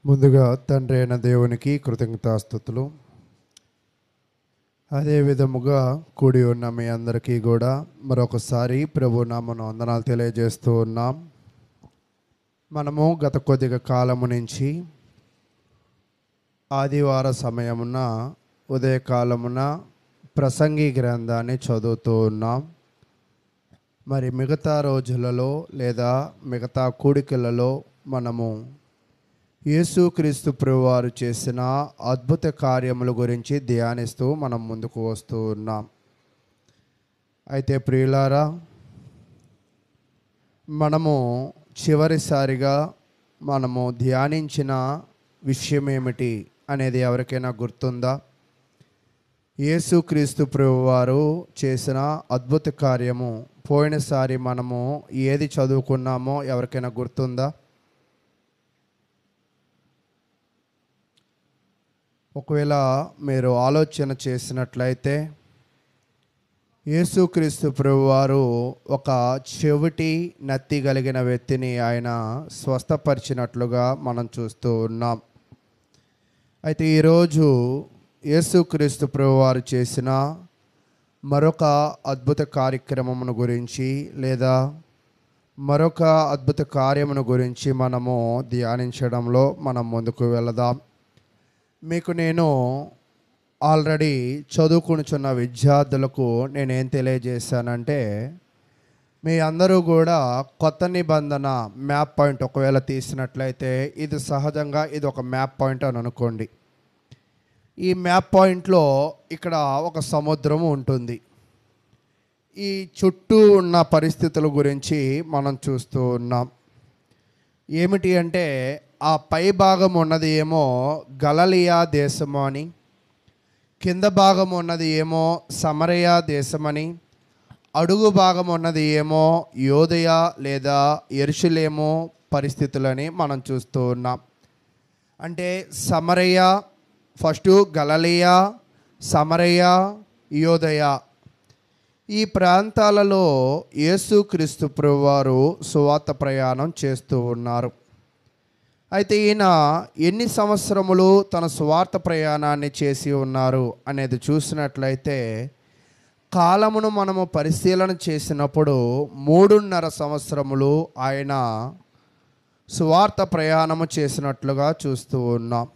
ముందుగా తండ్రి అయిన దేవునికి కృతజ్ఞతాస్తుతులు. అదే విధముగా కూడి ఉన్న మీ అందరికీ కూడా మరొకసారి ప్రభు నామమున వందనాలు తెలియజేస్తూ ఉన్నాం. మనము గత కొద్దిగా కాలము నుంచి ఆదివార సమయమున ఉదయకాలమున ప్రసంగి గ్రంథాన్ని చదువుతూ ఉన్నాం. మరి మిగతా రోజులలో లేదా మిగతా కూడికలలో మనము యేసుక్రీస్తు ప్రభువారు చేసిన అద్భుత కార్యముల గురించి ధ్యానిస్తూ మనం ముందుకు వస్తూ ఉన్నాం. అయితే ప్రియులారా, మనము చివరిసారిగా మనము ధ్యానించిన విషయం ఏమిటి అనేది ఎవరికైనా గుర్తుందా? యేసుక్రీస్తు ప్రభువారు చేసిన అద్భుత కార్యము పోయినసారి మనము ఏది చదువుకున్నామో ఎవరికైనా గుర్తుందా? ఒకవేళ మీరు ఆలోచన చేసినట్లయితే యేసుక్రీస్తు ప్రభువారు ఒక చెవిటి నత్తి కలిగిన వ్యక్తిని ఆయన స్వస్థపరిచినట్లుగా మనం చూస్తూ ఉన్నాం. అయితే ఈరోజు యేసుక్రీస్తు ప్రభువారు చేసిన మరొక అద్భుత కార్యక్రమమును గురించి లేదా మరొక అద్భుత కార్యమును గురించి మనము ధ్యానించడంలో మనం ముందుకు వెళదాం. మీకు నేను ఆల్రెడీ చదువుకుంటున్న విద్యార్థులకు నేనేం తెలియజేశానంటే, మీ అందరూ కూడా కొత్త నిబంధన మ్యాప్ పాయింట్ ఒకవేళ తీసినట్లయితే ఇది సహజంగా ఇది ఒక మ్యాప్ పాయింట్ అని అనుకోండి. ఈ మ్యాప్ పాయింట్లో ఇక్కడ ఒక సముద్రం ఉంటుంది. ఈ చుట్టూ ఉన్న పరిస్థితుల గురించి మనం చూస్తూ ఉన్నాం. ఏమిటి అంటే, ఆ పై భాగం ఉన్నది ఏమో గలిలయ దేశము అని, కింద భాగం ఉన్నది ఏమో సమరయ దేశమని, అడుగు భాగం ఉన్నది ఏమో యోదయ లేదా యెరూషలేము పరిస్థితులని మనం చూస్తూ ఉన్నాం. అంటే సమరయ, ఫస్ట్ గలిలయ, సమరయ, యోదయ, ఈ ప్రాంతాలలో యేసుక్రీస్తు ప్రభువారు సువార్త ప్రయాణం చేస్తూ ఉన్నారు. అయితే ఈయన ఎన్ని సంవత్సరములు తన సువార్త ప్రయాణాన్ని చేసి ఉన్నారు అనేది చూసినట్లయితే, కాలమును మనము పరిశీలన చేసినప్పుడు 3.5 సంవత్సరములు ఆయన సువార్త ప్రయాణము చేసినట్లుగా చూస్తూ ఉన్నాం.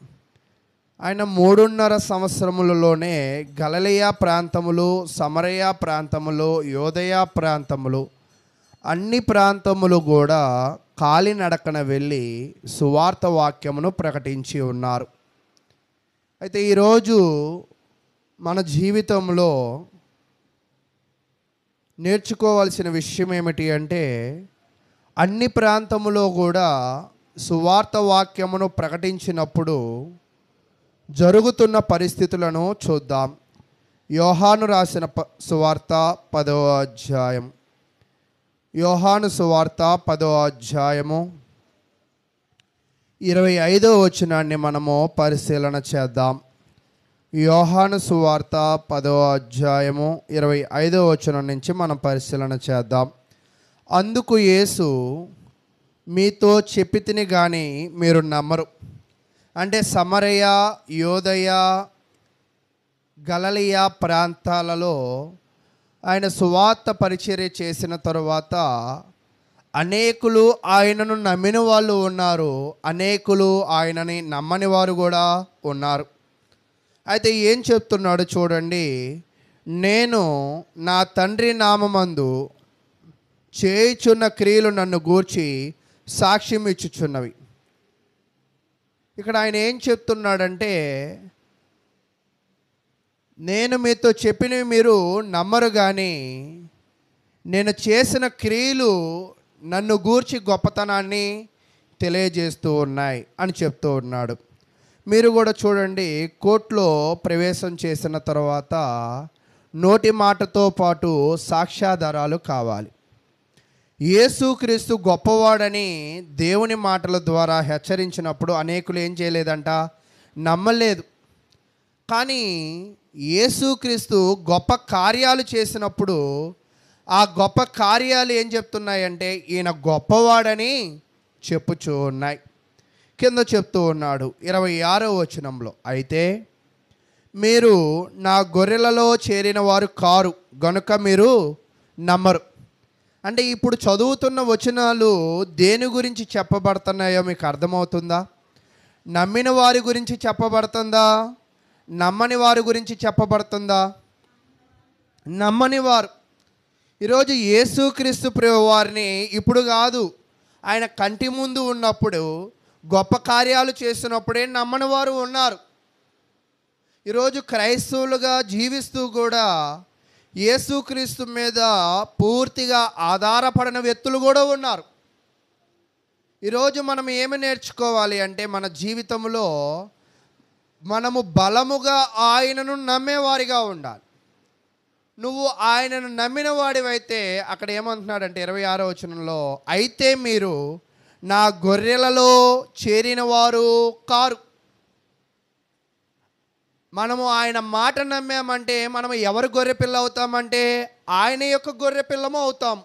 ఆయన 3.5 సంవత్సరములలోనే గలిలయ ప్రాంతములు, సమరయ ప్రాంతములు, యోదయ ప్రాంతములు, అన్ని ప్రాంతములు కూడా కాలినడకన వెళ్ళి సువార్త వాక్యమును ప్రకటించి ఉన్నారు. అయితే ఈరోజు మన జీవితంలో నేర్చుకోవాల్సిన విషయం ఏమిటి అంటే, అన్ని ప్రాంతములో కూడా సువార్త వాక్యమును ప్రకటించినప్పుడు జరుగుతున్న పరిస్థితులను చూద్దాం. యోహాను రాసిన సువార్త 10వ అధ్యాయం, యోహాను సువార్త 10వ అధ్యాయము 25వ వచనాన్ని మనము పరిశీలన చేద్దాం. యోహాను సువార్త 10వ అధ్యాయము 25వ వచనం నుంచి మనం పరిశీలన చేద్దాం. అందుకు యేసు, మీతో చెప్పితిని కానీ మీరు నమ్మరు. అంటే సమరయ, యోదయ, గలిలయ ప్రాంతాలలో ఆయన సువార్త పరిచర్య చేసిన తరువాత అనేకులు ఆయనను నమ్మిన వాళ్ళు ఉన్నారు, అనేకులు ఆయనని నమ్మని వారు కూడా ఉన్నారు. అయితే ఏం చెప్తున్నాడు చూడండి, నేను నా తండ్రి నామమందు చేయుచున్న క్రియలు నన్ను గూర్చి సాక్ష్యం ఇచ్చుచున్నవి. ఇక్కడ ఆయన ఏం చెప్తున్నాడంటే, నేను మీతో చెప్పినవి మీరు నమ్మరు కానీ నేను చేసిన క్రియలు నన్ను గూర్చి గొప్పతనాన్ని తెలియజేస్తూ ఉన్నాయి అని చెప్తూ ఉన్నాడు. మీరు కూడా చూడండి, కోర్టులో ప్రవేశం చేసిన తర్వాత నోటి మాటతో పాటు సాక్ష్యాధారాలు కావాలి. యేసుక్రీస్తు గొప్పవాడని దేవుని మాటల ద్వారా హెచ్చరించినప్పుడు అనేకులు ఏం చేయలేదంట, నమ్మలేదు. కానీ యేసుక్రీస్తు గొప్ప కార్యాలు చేసినప్పుడు ఆ గొప్ప కార్యాలు ఏం చెప్తున్నాయంటే, ఈయన గొప్పవాడని చెప్పుచూ ఉన్నాయి. కింద చెప్తూ ఉన్నాడు 26వ వచనంలో, అయితే మీరు నా గొర్రెలలో చేరిన వారు కారు గనుక మీరు నమ్మరు. అంటే ఇప్పుడు చదువుతున్న వచనాలు దేని గురించి చెప్పబడుతున్నాయో మీకు అర్థమవుతుందా? నమ్మిన వారి గురించి చెప్పబడుతుందా? నమ్మని వారి గురించి చెప్పబడుతుందా? నమ్మని వారు. ఈరోజు యేసుక్రీస్తు ప్రభు వారిని ఇప్పుడు కాదు, ఆయన కంటి ముందు ఉన్నప్పుడు గొప్ప కార్యాలు చేసినప్పుడే నమ్మని వారు ఉన్నారు. ఈరోజు క్రైస్తవులుగా జీవిస్తూ కూడా యేసుక్రీస్తు మీద పూర్తిగా ఆధారపడిన వ్యక్తులు కూడా ఉన్నారు. ఈరోజు మనం ఏమి నేర్చుకోవాలి అంటే, మన జీవితంలో మనము బలముగా ఆయనను నమ్మేవారిగా ఉండాలి. నువ్వు ఆయనను నమ్మిన వాడివైతే అక్కడ ఏమంటున్నాడంటే 26వ వచనంలో, అయితే మీరు నా గొర్రెలలో చేరిన వారు కారు. మనము ఆయన మాట నమ్మామంటే మనము ఎవరి గొర్రె పిల్ల అవుతామంటే ఆయన యొక్క గొర్రె పిల్లము అవుతాం.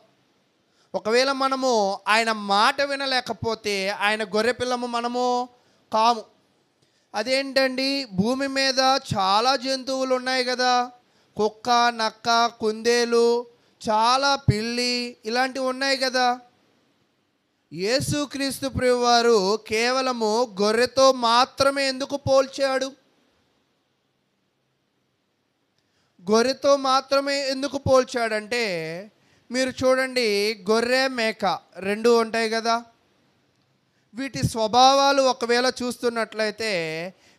ఒకవేళ మనము ఆయన మాట వినలేకపోతే ఆయన గొర్రె పిల్లము మనము కాము. అదేంటండి, భూమి మీద చాలా జంతువులు ఉన్నాయి కదా, కుక్క, నక్క, కుందేలు, చాలా పిల్లి, ఇలాంటివి ఉన్నాయి కదా. యేసుక్రీస్తు ప్రభువారు కేవలము గొర్రెతో మాత్రమే ఎందుకు పోల్చాడు? గొర్రెతో మాత్రమే ఎందుకు పోల్చాడంటే, మీరు చూడండి, గొర్రె మేక రెండు ఉంటాయి కదా. వీటి స్వభావాలు ఒకవేళ చూస్తున్నట్లయితే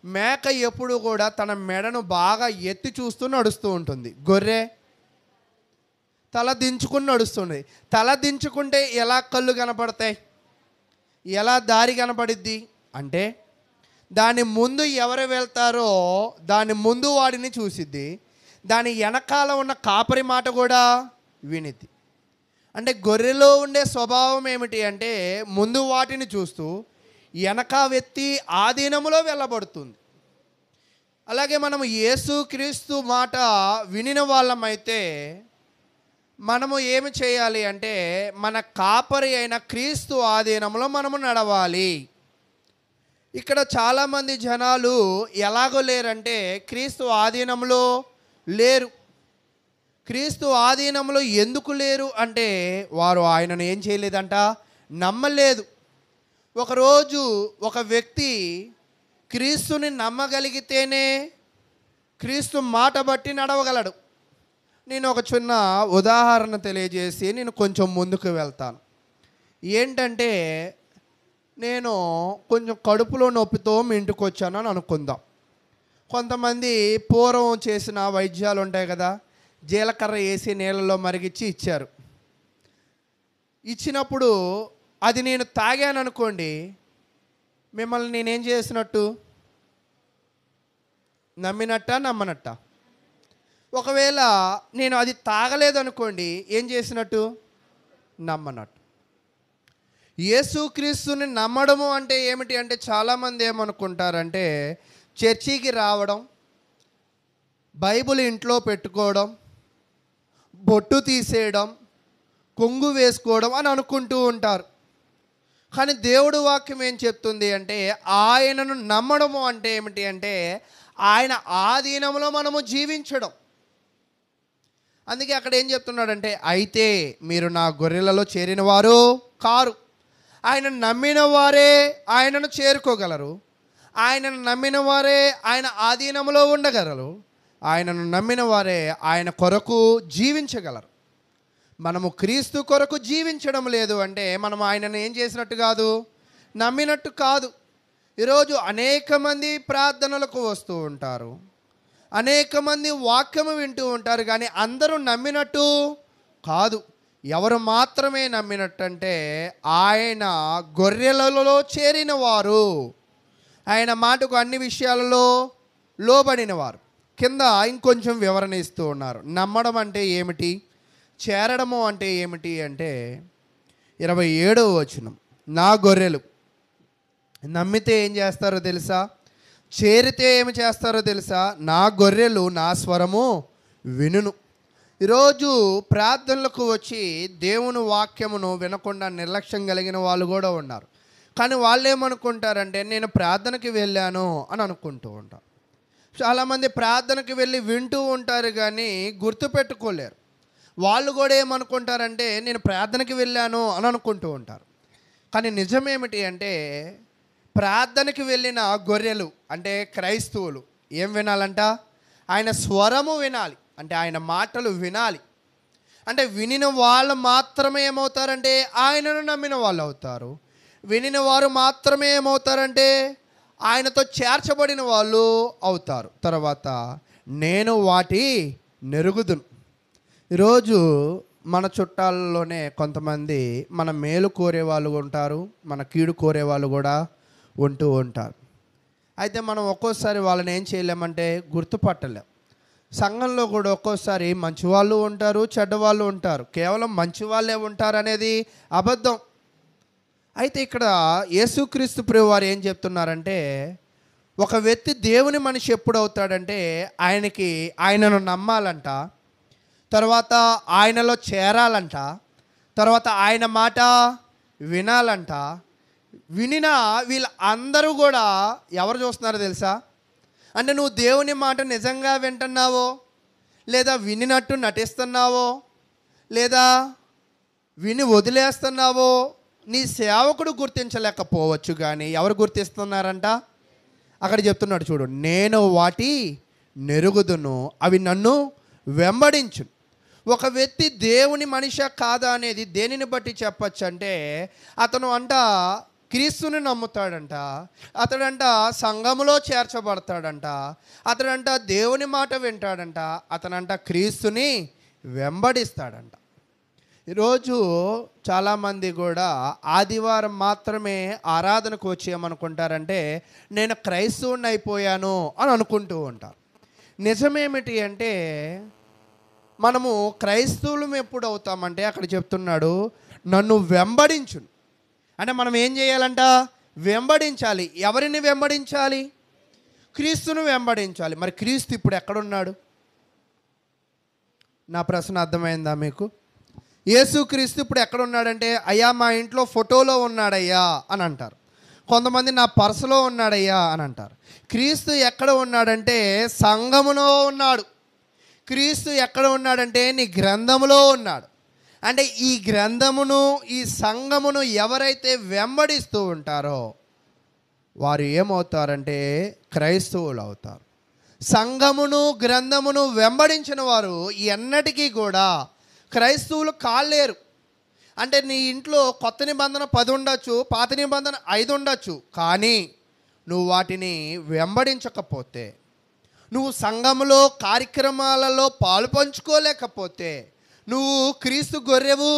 మేక ఎప్పుడు కూడా తన మెడను బాగా ఎత్తి చూస్తూ నడుస్తూ ఉంటుంది. గొర్రె తల దించుకుని నడుస్తుంది. తల దించుకుంటే ఎలా కళ్ళు కనపడతాయి, ఎలా దారి కనపడిద్ది అంటే, దాని ముందు ఎవరు వెళ్తారో దాని ముందు వాడిని చూసిద్ది, దాని వెనకాల ఉన్న కాపరి మాట కూడా వినిద్ది. అంటే గొర్రెలో ఉండే స్వభావం ఏమిటి అంటే, ముందు వాటిని చూస్తూ వెనక వ్యక్తి ఆధీనములో వెళ్ళబడుతుంది. అలాగే మనము యేసుక్రీస్తు మాట వినిన వాళ్ళమైతే మనము ఏమి చేయాలి అంటే, మన కాపరి అయిన క్రీస్తు ఆధీనంలో మనము నడవాలి. ఇక్కడ చాలామంది జనాలు ఎలాగో లేరంటే క్రీస్తు ఆధీనంలో లేరు. క్రీస్తు ఆధీనంలో ఎందుకు లేరు అంటే, వారు ఆయనను ఏం చేయలేదంట, నమ్మలేదు. ఒకరోజు ఒక వ్యక్తి క్రీస్తుని నమ్మగలిగితేనే క్రీస్తు మాట బట్టి నడవగలడు. నేను ఒక చిన్న ఉదాహరణ తెలియజేసి నేను కొంచెం ముందుకు వెళ్తాను. ఏంటంటే, నేను కొంచెం కడుపులో నొప్పితో మీ ఇంటికి వచ్చాను అని అనుకుందాం. కొంతమంది పూర్వం చేసిన వైద్యాలు ఉంటాయి కదా, జీలకర్ర వేసి నీళ్ళలో మరిగించి ఇచ్చారు. ఇచ్చినప్పుడు అది నేను తాగాను అనుకోండి, మిమ్మల్ని నేనేం చేసినట్టు? నమ్మినట్ట నమ్మనట్ట? ఒకవేళ నేను అది తాగలేదనుకోండి, ఏం చేసినట్టు? నమ్మనట్టు. యేసుక్రీస్తుని నమ్మడము అంటే ఏమిటి అంటే, చాలామంది ఏమనుకుంటారంటే, చర్చికి రావడం, బైబిల్ ఇంట్లో పెట్టుకోవడం, బొట్టు తీసేయడం, కొంగు వేసుకోవడం అని అనుకుంటూ ఉంటారు. కానీ దేవుడు వాక్యం ఏం చెప్తుంది అంటే, ఆయనను నమ్మడము అంటే ఏమిటి అంటే, ఆయన ఆధీనంలో మనము జీవించడం. అందుకే అక్కడ ఏం చెప్తున్నాడంటే, అయితే మీరు నా గొర్రెలలో చేరిన వారు కారు. ఆయన నమ్మిన వారే ఆయనను చేరుకోగలరు. ఆయనను నమ్మిన వారే ఆయన ఆధీనంలో ఉండగలరు. ఆయనను నమ్మిన వారే ఆయన కొరకు జీవించగలరు. మనము క్రీస్తు కొరకు జీవించడం లేదు అంటే మనం ఆయనను ఏం చేసినట్టు కాదు, నమ్మినట్టు కాదు. ఈరోజు అనేక మంది ప్రార్థనలకు వస్తూ ఉంటారు, అనేక మంది వాక్యము వింటూ ఉంటారు, కానీ అందరూ నమ్మినట్టు కాదు. ఎవరు మాత్రమే నమ్మినట్టు అంటే, ఆయన గొర్రెలలో చేరిన వారు, ఆయన మాటకు అన్ని విషయాలలో లోబడిన వారు. కింద ఇంకొంచెం వివరణ ఇస్తూ ఉన్నారు. నమ్మడం అంటే ఏమిటి, చేరడము అంటే ఏమిటి అంటే 27వ వచనం, నా గొర్రెలు. నమ్మితే ఏం చేస్తారో తెలుసా, చేరితే ఏమి చేస్తారో తెలుసా, నా గొర్రెలు నా స్వరము వినును. ఈరోజు ప్రార్థనలకు వచ్చి దేవుని వాక్యమును వినకుండా నిర్లక్ష్యం కలిగిన వాళ్ళు కూడా ఉన్నారు. కానీ వాళ్ళు ఏమనుకుంటారంటే నేను ప్రార్థనకి వెళ్ళాను అని అనుకుంటూ ఉంటారు. చాలామంది ప్రార్థనకి వెళ్ళి వింటూ ఉంటారు కానీ గుర్తుపెట్టుకోలేరు. వాళ్ళు కూడా ఏమనుకుంటారంటే నేను ప్రార్థనకి వెళ్ళాను అని అనుకుంటూ ఉంటారు. కానీ నిజమేమిటి అంటే ప్రార్థనకి వెళ్ళిన గొర్రెలు అంటే క్రైస్తవులు ఏం వినాలంట? ఆయన స్వరము వినాలి, అంటే ఆయన మాటలు వినాలి. అంటే వినిన వాళ్ళు మాత్రమే ఏమవుతారంటే ఆయనను నమ్మిన వాళ్ళు అవుతారు. వినిన వారు మాత్రమే ఏమవుతారంటే ఆయనతో చేర్చబడిన వాళ్ళు అవుతారు. తర్వాత నేను వాటి నెరుగుదును. ఈరోజు మన చుట్టాలలోనే కొంతమంది మన మేలు కోరే వాళ్ళు ఉంటారు, మన కీడు కోరే వాళ్ళు కూడా ఉంటూ ఉంటారు. అయితే మనం ఒక్కోసారి వాళ్ళని ఏం చేయలేమంటే గుర్తుపట్టలేం. సంఘంలో కూడా ఒక్కోసారి మంచివాళ్ళు ఉంటారు, చెడ్డవాళ్ళు ఉంటారు. కేవలం మంచి వాళ్ళే ఉంటారు అనేది అబద్ధం. అయితే ఇక్కడ యేసుక్రీస్తు ప్రభువారు ఏం చెప్తున్నారంటే ఒక వ్యక్తి దేవుని మనిషి ఎప్పుడు అవుతాడంటే ఆయనను నమ్మాలంట, తర్వాత ఆయనలో చేరాలంట, తర్వాత ఆయన మాట వినాలంట. వినిన వీళ్ళ అందరూ కూడా ఎవరు చూస్తున్నారో తెలుసా? అంటే నువ్వు దేవుని మాట నిజంగా వింటున్నావో, లేదా వినినట్టు నటిస్తున్నావో, లేదా విని వదిలేస్తున్నావో నీ సేవకుడు గుర్తించలేకపోవచ్చు. కానీ ఎవరు గుర్తిస్తున్నారంట? అక్కడ చెప్తున్నాడు చూడు, నేను వాటి నెరుగుదును, అవి నన్ను వెంబడించు. ఒక వ్యక్తి దేవుని మనిషి కాదా అనేది దేనిని బట్టి చెప్పచ్చు అంటే అతను క్రీస్తుని నమ్ముతాడంట, అతడంట సంఘములో చేర్చబడతాడంట, అతడంట దేవుని మాట వింటాడంట, అతనంట క్రీస్తుని వెంబడిస్తాడంట. ఈరోజు చాలామంది కూడా ఆదివారం మాత్రమే ఆరాధనకు వచ్చి ఏమనుకుంటారంటే నేను క్రైస్తవుని అయిపోయాను అని అనుకుంటూ ఉంటారు. నిజమేమిటి అంటే మనము క్రైస్తవులం ఎప్పుడు అవుతామంటే అక్కడ చెప్తున్నాడు నన్ను వెంబడించు. అంటే మనం ఏం చేయాలంట? వెంబడించాలి. ఎవరిని వెంబడించాలి? క్రీస్తును వెంబడించాలి. మరి క్రీస్తు ఇప్పుడు ఎక్కడున్నాడు? నా ప్రశ్న అర్థమైందా మీకు? యేసుక్రీస్తు ఇప్పుడు ఎక్కడున్నాడంటే అయ్యా మా ఇంట్లో ఫోటోలో ఉన్నాడయ్యా అని అంటారు. కొంతమంది నా పర్సులో ఉన్నాడయ్యా అని అంటారు. క్రీస్తు ఎక్కడ ఉన్నాడంటే సంఘములో ఉన్నాడు. క్రీస్తు ఎక్కడ ఉన్నాడంటే నీ గ్రంథములో ఉన్నాడు. అంటే ఈ గ్రంథమును ఈ సంఘమును ఎవరైతే వెంబడిస్తూ ఉంటారో వారు ఏమవుతారంటే క్రైస్తవులు అవుతారు. సంఘమును గ్రంథమును వెంబడించిన వారు ఎన్నటికీ కూడా క్రైస్తవులు కాలేరు. అంటే నీ ఇంట్లో కొత్త నిబంధన 10 ఉండొచ్చు, పాత నిబంధన 5 ఉండొచ్చు, కానీ నువ్వు వాటిని వెంబడించకపోతే, నువ్వు సంఘములో కార్యక్రమాలలో పాలు పంచుకోలేకపోతే నువ్వు క్రీస్తు గొర్రెవు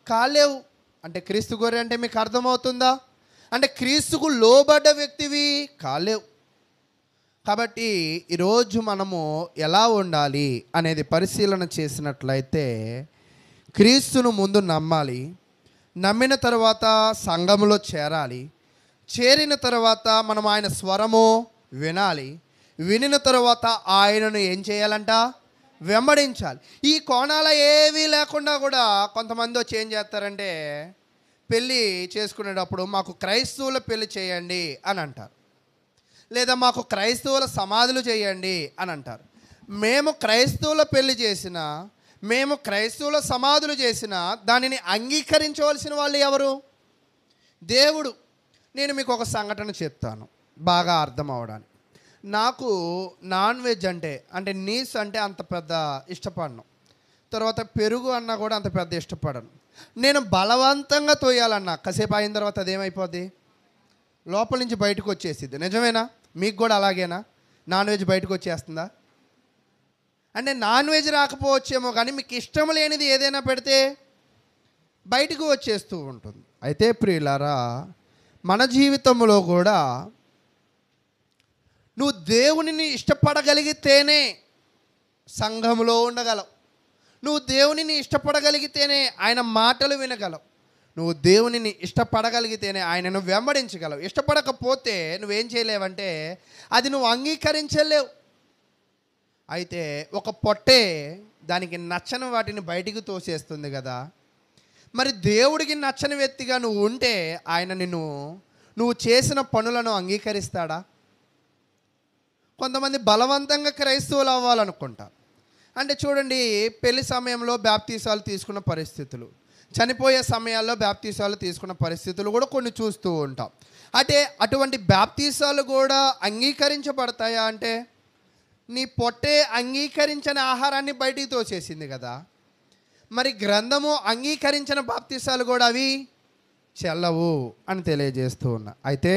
కాలేవు. అంటే క్రీస్తు గొర్రె అంటే మీకు అర్థమవుతుందా? అంటే క్రీస్తుకు లోబడ్డ వ్యక్తివి కాలేవు. కాబట్టి ఈరోజు మనము ఎలా ఉండాలి అనేది పరిశీలన చేసినట్లయితే క్రీస్తును ముందు నమ్మాలి, నమ్మిన తర్వాత సంఘములో చేరాలి, చేరిన తర్వాత మనం ఆయన స్వరము వినాలి, వినిన తర్వాత ఆయనను ఏం చేయాలంట? వెంబడించాలి. ఈ కోణాల ఏవీ లేకుండా కూడా కొంతమంది వచ్చి ఏం చేస్తారంటే పెళ్ళి చేసుకునేటప్పుడు మాకు క్రైస్తవుల పెళ్ళి చేయండి అని అంటారు, లేదా మాకు క్రైస్తవుల సమాధులు చేయండి అని అంటారు. మేము క్రైస్తవుల పెళ్లి చేసినా, మేము క్రైస్తవుల సమాధులు చేసినా దానిని అంగీకరించవలసిన వాళ్ళు ఎవరు? దేవుడు. నేను మీకు ఒక సంఘటన చెప్తాను బాగా అర్థం అవడానికి. నాకు నాన్ వెజ్ అంటే నీస్ అంటే అంత పెద్ద ఇష్టపడను, తర్వాత పెరుగు అన్నా కూడా అంత పెద్ద ఇష్టపడను. నేను బలవంతంగా తోయాలన్నా కాసేపు అయిన తర్వాత అదేమైపోద్ది? లోపల నుంచి బయటకు వచ్చేసిద్ది. నిజమేనా? మీకు కూడా అలాగేనా? నాన్ వెజ్ బయటకు వచ్చేస్తుందా? అంటే నాన్ వెజ్ రాకపోవచ్చేమో కానీ మీకు ఇష్టం లేనిది ఏదైనా పెడితే బయటకు వచ్చేస్తూ ఉంటుంది. అయితే ప్రియులారా, మన జీవితంలో కూడా నువ్వు దేవునిని ఇష్టపడగలిగితేనే సంఘంలో ఉండగలవు. నువ్వు దేవునిని ఇష్టపడగలిగితేనే ఆయన మాటలు వినగలవు. నువ్వు దేవునిని ఇష్టపడగలిగితేనే ఆయనను వెంబడించగలవు. ఇష్టపడకపోతే నువ్వేం చేయలేవంటే అది నువ్వు అంగీకరించలేవు. అయితే ఒక పొట్టే దానికి నచ్చని వాటిని బయటికి తోసేస్తుంది కదా. మరి దేవుడికి నచ్చని వ్యక్తిగా నువ్వు ఉంటే ఆయన నిన్ను నువ్వు చేసిన పనులను అంగీకరిస్తాడా? కొంతమంది బలవంతంగా క్రైస్తవులు అవ్వాలనుకుంటారు. అంటే చూడండి, పెళ్లి సమయంలో బాప్తీసాలు తీసుకున్న పరిస్థితులు, చనిపోయే సమయాల్లో బాప్తీసాలు తీసుకున్న పరిస్థితులు కూడా కొన్ని చూస్తూ ఉంటాం. అంటే అటువంటి బాప్తీసాలు కూడా అంగీకరించబడతాయా అంటే, నీ పొట్టే అంగీకరించిన ఆహారాన్ని బయటికి తోసేసింది కదా. మరి గ్రంథము అంగీకరించిన బాప్తీసాలు కూడా అవి చెల్లవు అని తెలియజేస్తూ ఉన్నా. అయితే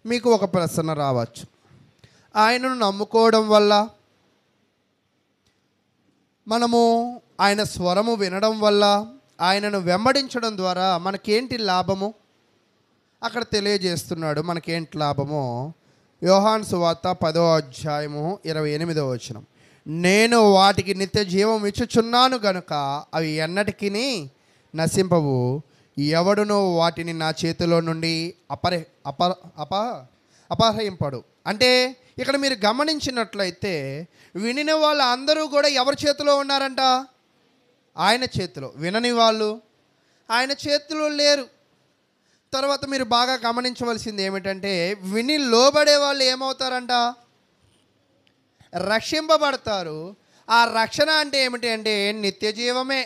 మీకు ఒక ప్రశ్న రావచ్చు, ఆయనను నమ్ముకోవడం వల్ల, మనము ఆయన స్వరము వినడం వల్ల, ఆయనను వెంబడించడం ద్వారా మనకేంటి లాభము? అక్కడ తెలియజేస్తున్నాడు మనకేంటి లాభమో. యోహాను సువార్త 10వ అధ్యాయము 28వ వచనం, నేను వాటికి నిత్య జీవం ఇచ్చుచున్నాను గనుక అవి ఎన్నటికీ నశింపవు, ఎవడునో వాటిని నా చేతిలో నుండి అపహరింపడు. అంటే ఇక్కడ మీరు గమనించినట్లయితే వినిన వాళ్ళు అందరూ కూడా ఎవరి చేతిలో ఉన్నారంట? ఆయన చేతిలో. వినని వాళ్ళు ఆయన చేతిలో లేరు. తర్వాత మీరు బాగా గమనించవలసింది ఏమిటంటే, విని లోబడే వాళ్ళు ఏమవుతారంట? రక్షింపబడతారు. ఆ రక్షణ అంటే ఏమిటి అంటే నిత్య జీవమే.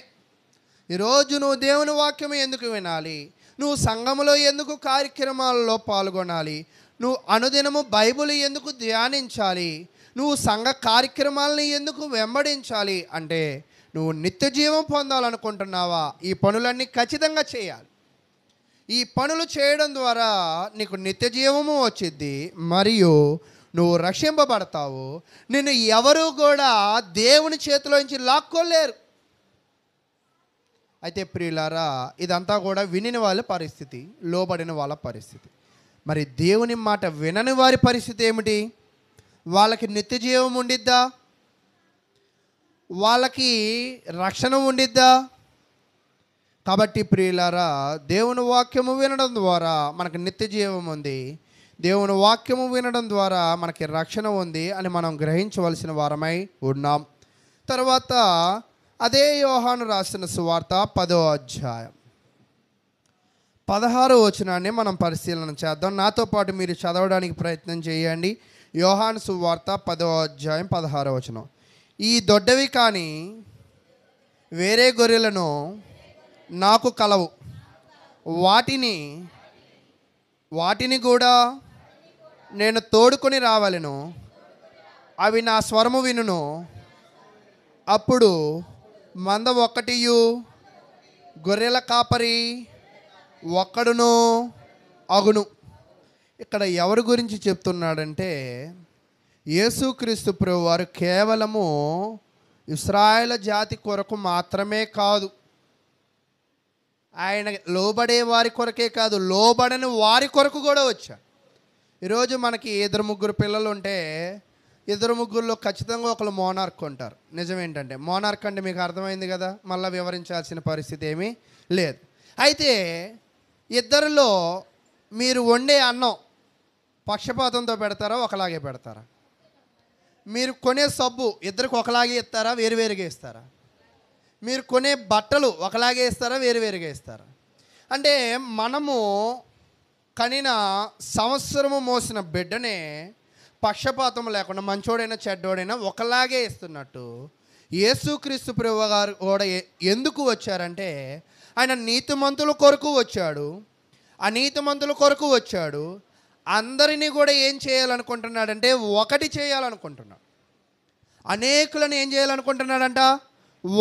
ఈరోజు నువ్వు దేవుని వాక్యం ఎందుకు వినాలి? నువ్వు సంఘములో ఎందుకు కార్యక్రమాలలో పాల్గొనాలి? నువ్వు అనుదినము బైబిల్ ఎందుకు ధ్యానించాలి? నువ్వు సంఘ కార్యక్రమాలని ఎందుకు వెంబడించాలి అంటే, నువ్వు నిత్య జీవం పొందాలనుకుంటున్నావా? ఈ పనులన్నీ ఖచ్చితంగా చేయాలి. ఈ పనులు చేయడం ద్వారా నీకు నిత్య జీవము వచ్చిద్ది, మరియు నువ్వు రక్షింపబడతావు. నిన్ను ఎవరు కూడా దేవుని చేతిలోంచి లాక్కోలేరు. అయితే ప్రియులారా, ఇదంతా కూడా వినిన వాళ్ళ పరిస్థితి, లోబడిన వాళ్ళ పరిస్థితి. మరి దేవుని మాట వినని వారి పరిస్థితి ఏమిటి? వాళ్ళకి నిత్య జీవం ఉండిద్దా? వాళ్ళకి రక్షణ ఉండిద్దా? కాబట్టి ప్రియులారా, దేవుని వాక్యము వినడం ద్వారా మనకు నిత్య జీవం ఉంది, దేవుని వాక్యము వినడం ద్వారా మనకి రక్షణ ఉంది అని మనం గ్రహించవలసిన వారమై ఉన్నాం. తర్వాత అదే యోహాను రాసిన సువార్త 10వ అధ్యాయం 16వ వచనాన్ని మనం పరిశీలన చేద్దాం. నాతో పాటు మీరు చదవడానికి ప్రయత్నం చేయండి. యోహాను సువార్త 10వ అధ్యాయం 16వ వచనం, ఈ దొడ్డవి కానీ వేరే గొర్రెలను నాకు కలవు, వాటిని కూడా నేను తోడుకొని రావలెను, అవి నా స్వరము వినును, అప్పుడు మంద ఒక్కటియు గొర్రెల కాపరి ఒక్కడును అగును. ఇక్కడ ఎవరి గురించి చెప్తున్నాడంటే, యేసుక్రీస్తు ప్రభువారు కేవలము ఇశ్రాయేలు జాతి కొరకు మాత్రమే కాదు, ఆయన లోబడే వారి కొరకే కాదు, లోబడని వారి కొరకు కూడా వచ్చాడు. ఈరోజు మనకి 2-3 పిల్లలు ఉంటే 2-3లో ఖచ్చితంగా ఒకరు మోనార్క్ ఉంటారు. నిజమేంటంటే, మోనార్క్ అంటే మీకు అర్థమైంది కదా, మళ్ళీ వివరించాల్సిన పరిస్థితి ఏమీ లేదు. అయితే ఇద్దరిలో మీరు వండే అన్నం పక్షపాతంతో పెడతారా, ఒకలాగే పెడతారా? మీరు కొనే సబ్బు ఇద్దరికి ఒకలాగే ఇస్తారా, వేరువేరుగా ఇస్తారా? మీరు కొనే బట్టలు ఒకలాగే ఇస్తారా, వేరువేరుగా ఇస్తారా? అంటే మనము కనిన సంవత్సరము మోసిన బిడ్డనే పక్షపాతం లేకుండా మంచోడైనా చెడ్డోడైనా ఒకలాగే ఇస్తున్నట్టు, యేసుక్రీస్తు ప్రభువు గారు కూడా ఎందుకు వచ్చారంటే, ఆయన నీతిమంతుల కొరకు వచ్చాడు, అనీతిమంతుల కొరకు వచ్చాడు. అందరినీ కూడా ఏం చేయాలనుకుంటున్నాడంటే ఒకటి చేయాలనుకుంటున్నాడు. అనేకులను ఏం చేయాలనుకుంటున్నాడంట?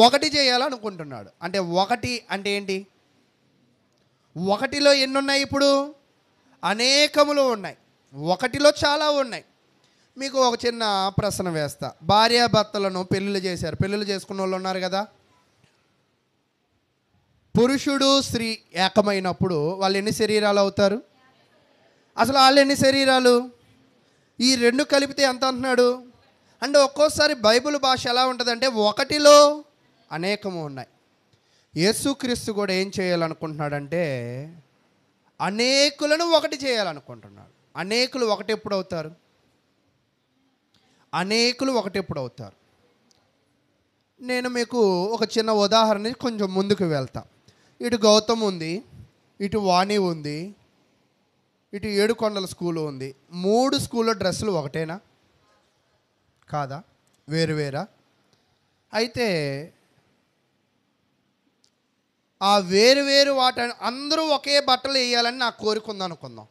ఒకటి చేయాలనుకుంటున్నాడు. అంటే ఒకటి అంటే ఏంటి? ఒకటిలో ఎన్ని ఉన్నాయి? ఇప్పుడు అనేకములు ఉన్నాయి, ఒకటిలో చాలా ఉన్నాయి. మీకు ఒక చిన్న ప్రశ్న వేస్తా. భార్యాభర్తలను పెళ్ళిళ్ళు చేశారు, పెళ్ళిళ్ళు చేసుకున్న వాళ్ళు ఉన్నారు కదా. పురుషుడు స్త్రీ ఏకమైనప్పుడు వాళ్ళు ఎన్ని శరీరాలు అవుతారు? అసలు వాళ్ళు ఎన్ని శరీరాలు? ఈ రెండు కలిపితే ఎంత అంటున్నాడు అంటే, ఒక్కోసారి బైబిల్ భాష ఎలా ఉంటుందంటే ఒకటిలో అనేకము ఉన్నాయి. యేసుక్రీస్తు కూడా ఏం చేయాలనుకుంటున్నాడంటే, అనేకులను ఒకటి చేయాలనుకుంటున్నాడు. అనేకులు ఒకటి ఎప్పుడు అవుతారు? అనేకులు ఒకటి ఎప్పుడు అవుతారు? నేను మీకు ఒక చిన్న ఉదాహరణ కొంచెం ముందుకు వెళ్తా. ఇటు గౌతమ్ ఉంది, ఇటు వాణి ఉంది, ఇటు ఏడుకొండల స్కూలు ఉంది. 3 స్కూల్లో డ్రెస్సులు ఒకటేనా? కాదా? వేరువేరా? అయితే ఆ వేరు వాటి అందరూ ఒకే బట్టలు వేయాలని నాకు కోరిక ఉందనుకుందాం.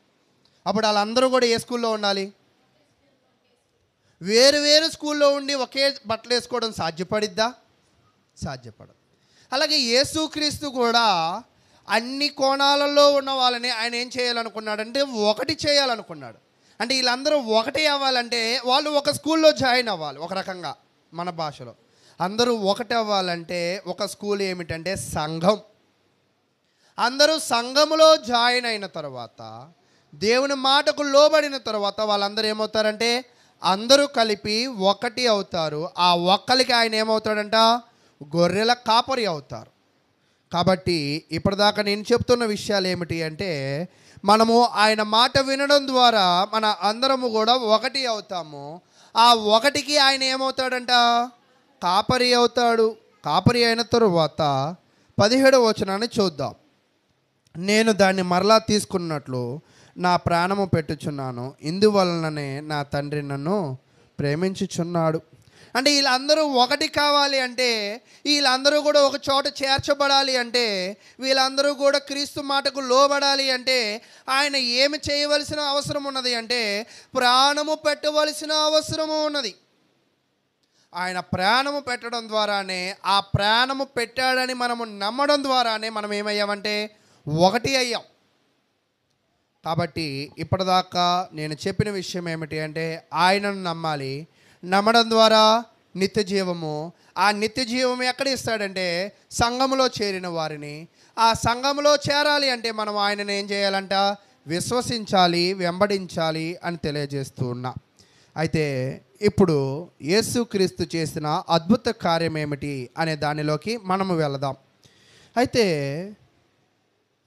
అప్పుడు వాళ్ళందరూ కూడా ఏ స్కూల్లో ఉండాలి? వేరు స్కూల్లో ఉండి ఒకే బట్టలు వేసుకోవడం సాధ్యపడిద్దా? సాధ్యపడదు. అలాగే యేసుక్రీస్తు కూడా అన్ని కోణాలలో ఉన్న వాళ్ళని ఆయన ఏం చేయాలనుకున్నాడంటే ఒకటి చేయాలనుకున్నాడు. అంటే వీళ్ళందరూ ఒకటి అవ్వాలంటే వాళ్ళు ఒక స్కూల్లో జాయిన్ అవ్వాలి. ఒక రకంగా మన భాషలో అందరూ ఒకటి అవ్వాలంటే ఒక స్కూల్ ఏమిటంటే సంఘం. అందరూ సంఘములో జాయిన్ అయిన తర్వాత, దేవుని మాటకు లోబడిన తర్వాత వాళ్ళందరూ ఏమవుతారంటే అందరూ కలిపి ఒకటి అవుతారు. ఆ ఒక్కరికి ఆయన ఏమవుతాడంట? గొర్రెల కాపరి అవుతారు. కాబట్టి ఇప్పటిదాకా నేను చెప్తున్న విషయాలు ఏమిటి అంటే, మనము ఆయన మాట వినడం ద్వారా మన అందరము కూడా ఒకటి అవుతాము. ఆ ఒకటికి ఆయన ఏమవుతాడంట? కాపరి అవుతాడు. కాపరి అయిన తరువాత 17వ వచనాన్ని చూద్దాం. నేను దాన్ని మరలా తీసుకున్నట్లు నా ప్రాణము పెట్టుచున్నాను, ఇందువలననే నా తండ్రి నన్ను ప్రేమించుచున్నాడు. అంటే వీళ్ళందరూ ఒకటి కావాలి అంటే, వీళ్ళందరూ కూడా ఒక చోట చేర్చబడాలి అంటే, వీళ్ళందరూ కూడా క్రీస్తు మాటకు లోబడాలి అంటే ఆయన ఏమి చేయవలసిన అవసరం ఉన్నది అంటే ప్రాణము పెట్టవలసిన అవసరము ఉన్నది. ఆయన ప్రాణము పెట్టడం ద్వారానే, ఆ ప్రాణము పెట్టాడని మనము నమ్మడం ద్వారానే మనం ఏమయ్యామంటే ఒకటి అయ్యాం. కాబట్టి ఇప్పటిదాకా నేను చెప్పిన విషయం ఏమిటి అంటే, ఆయనను నమ్మాలి. నమ్మడం ద్వారా నిత్య జీవము. ఆ నిత్య జీవం ఎక్కడ ఇస్తాడంటే సంఘములో చేరిన వారిని. ఆ సంఘములో చేరాలి అంటే మనం ఆయనను ఏం చేయాలంట? విశ్వసించాలి, వెంబడించాలి అని తెలియజేస్తూ ఉన్నా. అయితే ఇప్పుడు యేసుక్రీస్తు చేసిన అద్భుత కార్యం ఏమిటి అనే దానిలోకి మనము వెళదాం. అయితే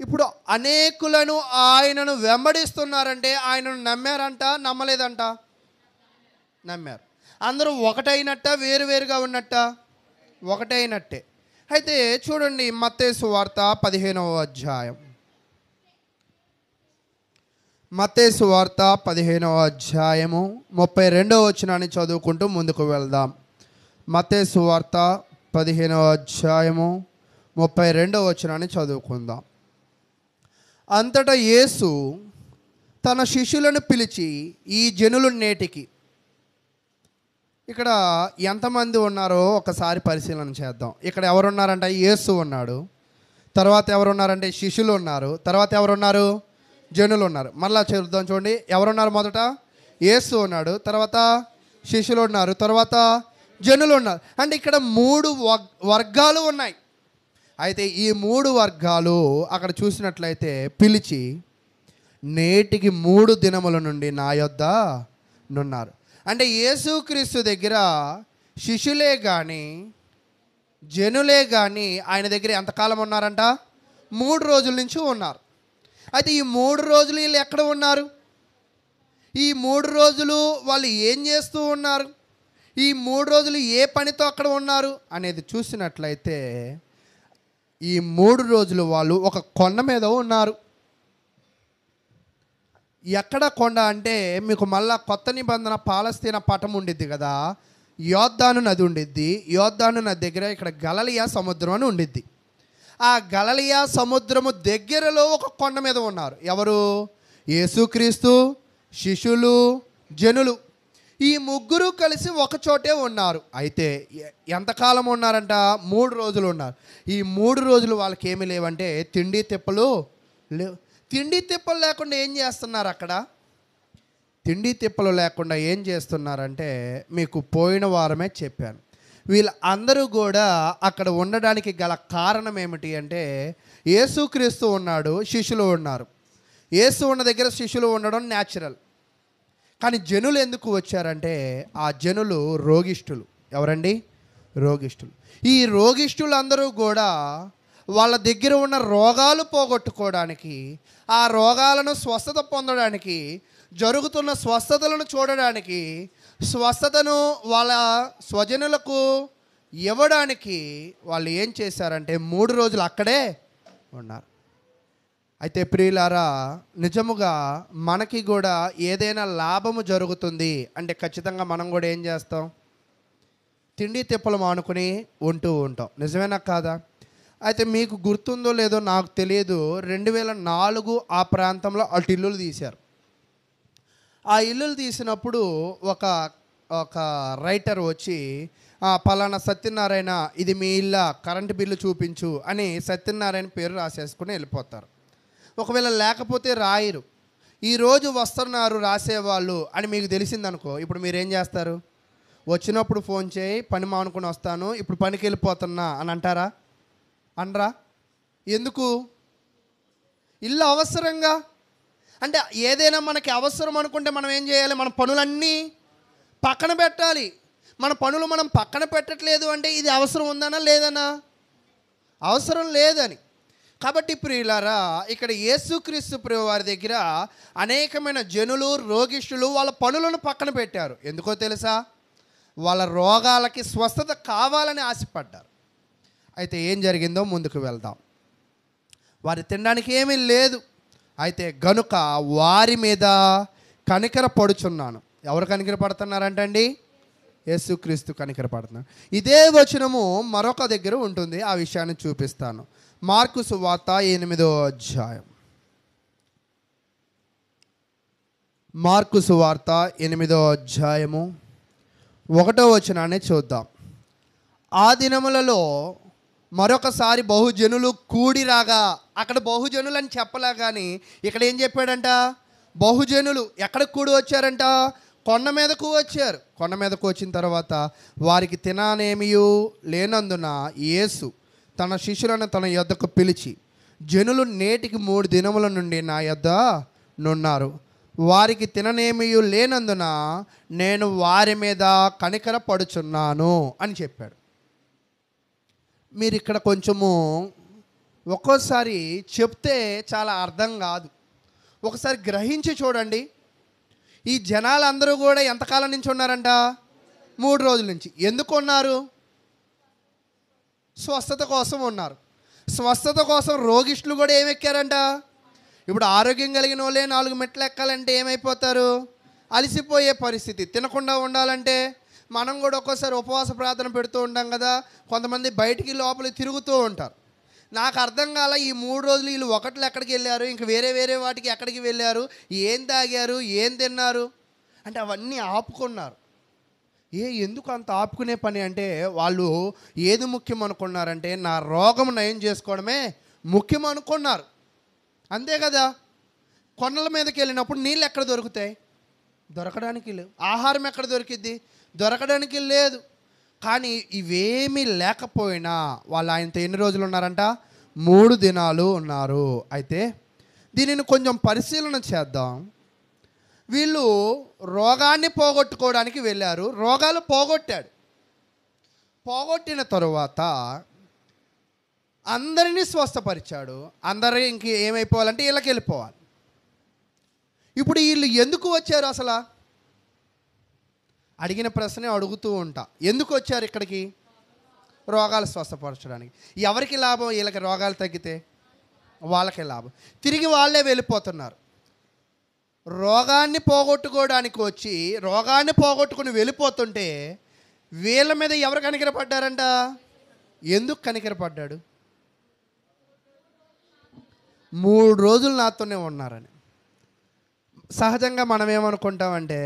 ఇప్పుడు అనేకులను ఆయనను వెంబడిస్తున్నారంటే ఆయనను నమ్మారంట, నమ్మలేదంట? నమ్మారు. అందరూ ఒకటైనట్ట, వేరుగా ఉన్నట్ట? ఒకటైనట్టే. అయితే చూడండి, మత్తయి సువార్త 15వ అధ్యాయం. మత్తయి సువార్త 15వ అధ్యాయము 32వ వచనాన్ని చదువుకుంటూ ముందుకు వెళ్దాం. మత్తయి సువార్త 15వ అధ్యాయము 32వ వచనాన్ని చదువుకుందాం. అంతటా యేసు తన శిష్యులను పిలిచి, ఈ జనులు నేటికి, ఇక్కడ ఎంతమంది ఉన్నారో ఒకసారి పరిశీలన చేద్దాం. ఇక్కడ ఎవరున్నారంటే యేసు ఉన్నాడు, తర్వాత ఎవరున్నారంటే శిష్యులు ఉన్నారు, తర్వాత ఎవరున్నారు? జనులు ఉన్నారు. మళ్ళా చూద్దాం. చూడండి, ఎవరున్నారు? మొదట యేసు ఉన్నాడు, తర్వాత శిష్యులు ఉన్నారు, తర్వాత జనులు ఉన్నారు. అంటే ఇక్కడ 3 వర్గాలు ఉన్నాయి. అయితే ఈ 3 వర్గాలు అక్కడ చూసినట్లయితే పిలిచి, నేటికి 3 దినముల నుండి నా యొద్ద నున్నారు. అంటే యేసుక్రీస్తు దగ్గర శిష్యులే కానీ జనులే కానీ ఆయన దగ్గర ఎంతకాలం ఉన్నారంట? 3 రోజుల నుంచి ఉన్నారు. అయితే ఈ 3 రోజులు వీళ్ళు ఎక్కడ ఉన్నారు? ఈ 3 రోజులు వాళ్ళు ఏం చేస్తూ ఉన్నారు? ఈ 3 రోజులు ఏ పనితో అక్కడ ఉన్నారు అనేది చూసినట్లయితే, ఈ 3 రోజులు వాళ్ళు ఒక కొండ మీద ఉన్నారు. ఎక్కడ కొండ అంటే, మీకు మళ్ళా కొత్త నిబంధన పాలస్తీనా పటం ఉండిద్ది కదా, యోర్దాను నది ఉండిద్ది. యోర్దాను నది దగ్గర ఇక్కడ గలిలయ సముద్రం అని ఉండిద్ది. ఆ గలిలయ సముద్రము దగ్గరలో ఒక కొండ మీద ఉన్నారు. ఎవరు? యేసుక్రీస్తు, శిష్యులు, జనులు. ఈ 3 కలిసి ఒక చోటే ఉన్నారు. అయితే ఎంతకాలం ఉన్నారంట? 3 రోజులు ఉన్నారు. ఈ 3 రోజులు వాళ్ళకి ఏమీ లేవంటే తిండి తిప్పలు లేవు. తిండి తిప్పలు లేకుండా ఏం చేస్తున్నారు అక్కడ? తిండి తిప్పలు లేకుండా ఏం చేస్తున్నారంటే మీకు పోయిన వారమే చెప్పాను. వీళ్ళందరూ కూడా అక్కడ ఉండడానికి గల కారణం ఏమిటి అంటే, యేసుక్రీస్తు ఉన్నాడు, శిష్యులు ఉన్నారు. యేసు ఉన్న దగ్గర శిష్యులు ఉండడం న్యాచురల్. కానీ జనులు ఎందుకు వచ్చారంటే, ఆ జనులు రోగిష్ఠులు. ఎవరండి? రోగిష్ఠులు. ఈ రోగిష్ఠులందరూ కూడా వాళ్ళ దగ్గర ఉన్న రోగాలు పోగొట్టుకోవడానికి, ఆ రోగాలను స్వస్థత పొందడానికి, జరుగుతున్న స్వస్థతలను చూడడానికి, స్వస్థతను వాళ్ళ స్వజనులకు ఇవ్వడానికి వాళ్ళు ఏం చేశారంటే 3 రోజులు అక్కడే ఉన్నారు. అయితే ప్రియులారా, నిజముగా మనకి కూడా ఏదైనా లాభము జరుగుతుంది అంటే ఖచ్చితంగా మనం కూడా ఏం చేస్తాం? తిండి తిప్పలు మానుకుని ఉంటూ ఉంటాం. నిజమేనా కాదా? అయితే మీకు గుర్తుందో లేదో నాకు తెలియదు, 2004 ఆ ప్రాంతంలో అటు ఇల్లులు తీశారు. ఆ ఇల్లులు తీసినప్పుడు ఒక ఒక రైటర్ వచ్చి, పలానా సత్యనారాయణ ఇది మీ ఇల్లా, కరెంటు బిల్లు చూపించు అని సత్యనారాయణ పేరు రాసేసుకుని వెళ్ళిపోతారు. ఒకవేళ లేకపోతే రాయరు. ఈరోజు వస్తున్నారు రాసేవాళ్ళు అని మీకు తెలిసిందనుకో, ఇప్పుడు మీరేం చేస్తారు? వచ్చినప్పుడు ఫోన్ చేయి, పని మానుకుని వస్తాను, ఇప్పుడు పనికి వెళ్ళిపోతున్నా అని అంటారా? అనరా? ఎందుకు? ఇల్లు అవసరంగా. అంటే ఏదైనా మనకి అవసరం అనుకుంటే మనం ఏం చేయాలి? మన పనులన్నీ పక్కన పెట్టాలి. మన పనులు మనం పక్కన పెట్టట్లేదు అంటే ఇది అవసరం ఉందనా లేదనా? అవసరం లేదని. కాబట్టి ప్రియులారా, ఇక్కడ యేసుక్రీస్తు ప్రభు వారి దగ్గర అనేకమైన జనులు, రోగిష్ఠులు వాళ్ళ పనులను పక్కన పెట్టారు. ఎందుకో తెలుసా? వాళ్ళ రోగాలకి స్వస్థత కావాలని ఆశపడ్డారు. అయితే ఏం జరిగిందో ముందుకు వెళ్దాం. వారి తినడానికి ఏమీ లేదు. అయితే గనుక వారి మీద కనికర పడుచున్నాను. ఎవరు కనికర పడుతున్నారంటండి? యేసుక్రీస్తు కనికర పడుతున్నారు. ఇదే వచనము మరొక దగ్గర ఉంటుంది, ఆ విషయాన్ని చూపిస్తాను. మార్కు సువార్త 8వ అధ్యాయం. మార్కు సువార్త 8వ అధ్యాయము 1వ వచనాన్ని చూద్దాం. ఆ దినములలో మరొకసారి బహుజనులు కూడి రాగా, అక్కడ బహుజనులు అని చెప్పలే కానీ ఇక్కడ ఏం చెప్పాడంట? బహుజనులు ఎక్కడ కూడి వచ్చారంట? కొండ మీదకు వచ్చారు. కొండ మీదకు వచ్చిన తర్వాత వారికి తిననేమియు లేనందున యేసు తన శిష్యులను తన యొద్దకు పిలిచి, జనులు నేటికి 3 దినముల నుండి నా యొద్ద నున్నారు, వారికి తిననేమియు లేనందున నేను వారి మీద కనికర పడుచున్నాను అని చెప్పాడు. మీరు ఇక్కడ కొంచెము ఒక్కోసారి చెప్తే చాలా అర్థం కాదు, ఒకసారి గ్రహించి చూడండి. ఈ జనాలందరూ కూడా ఎంతకాలం నుంచి ఉన్నారంట? 3 రోజుల నుంచి. ఎందుకు ఉన్నారు? స్వస్థత కోసం ఉన్నారు. స్వస్థత కోసం రోగిష్ఠులు కూడా ఏమెక్కారంట? ఇప్పుడు ఆరోగ్యం కలిగిన వాళ్ళే 4 మెట్లు ఎక్కాలంటే ఏమైపోతారు? అలసిపోయే పరిస్థితి. తినకుండా ఉండాలంటే మనం కూడా ఒక్కోసారి ఉపవాస ప్రార్థన పెడుతూ ఉంటాం కదా, కొంతమంది బయటికి లోపలికి తిరుగుతూ ఉంటారు. నాకు అర్థం కాల, ఈ 3 రోజులు వీళ్ళు ఒకటిలో ఎక్కడికి వెళ్ళారు, ఇంక వేరే వేరే వాటికి ఎక్కడికి వెళ్ళారు, ఏం తాగారు, ఏం తిన్నారు అంటే అవన్నీ ఆపుకున్నారు. ఎందుకు అంత ఆపుకునే పని అంటే వాళ్ళు ఏది ముఖ్యం అనుకున్నారంటే నా రోగం నయం చేసుకోవడమే ముఖ్యం అనుకున్నారు. అంతే కదా? కొండల మీదకి వెళ్ళినప్పుడు నీళ్ళు ఎక్కడ దొరుకుతాయి? దొరకడానికి లేవు. ఆహారం ఎక్కడ దొరికిద్ది? దొరకడానికి లేదు. కానీ ఇవేమీ లేకపోయినా వాళ్ళు ఆయనతో ఎన్ని రోజులు ఉన్నారంట? 3 దినాలు ఉన్నారు. అయితే దీనిని కొంచెం పరిశీలన చేద్దాం. వీళ్ళు రోగాన్ని పోగొట్టుకోవడానికి వెళ్ళారు. రోగాలు పోగొట్టాడు. పోగొట్టిన తరువాత అందరినీ స్వస్థపరిచాడు. అందరూ ఇంక ఏమైపోవాలంటే వీళ్ళకి వెళ్ళిపోవాలి. ఇప్పుడు వీళ్ళు ఎందుకు వచ్చారు అసలు? అడిగిన ప్రశ్నే అడుగుతూ ఉంటా. ఎందుకు వచ్చారు ఇక్కడికి? రోగాలు స్వస్థపరచడానికి. ఎవరికి లాభం? వీళ్ళకి రోగాలు తగ్గితే వాళ్ళకే లాభం. తిరిగి వాళ్ళే వెళ్ళిపోతున్నారు. రోగాన్ని పోగొట్టుకోవడానికి వచ్చి రోగాన్ని పోగొట్టుకుని వెళ్ళిపోతుంటే వీళ్ళ మీద ఎవరు కనికరపడ్డారంట? ఎందుకు కనికరపడ్డాడు? 3 రోజులు నాతోనే ఉన్నారని. సహజంగా మనం ఏమనుకుంటామంటే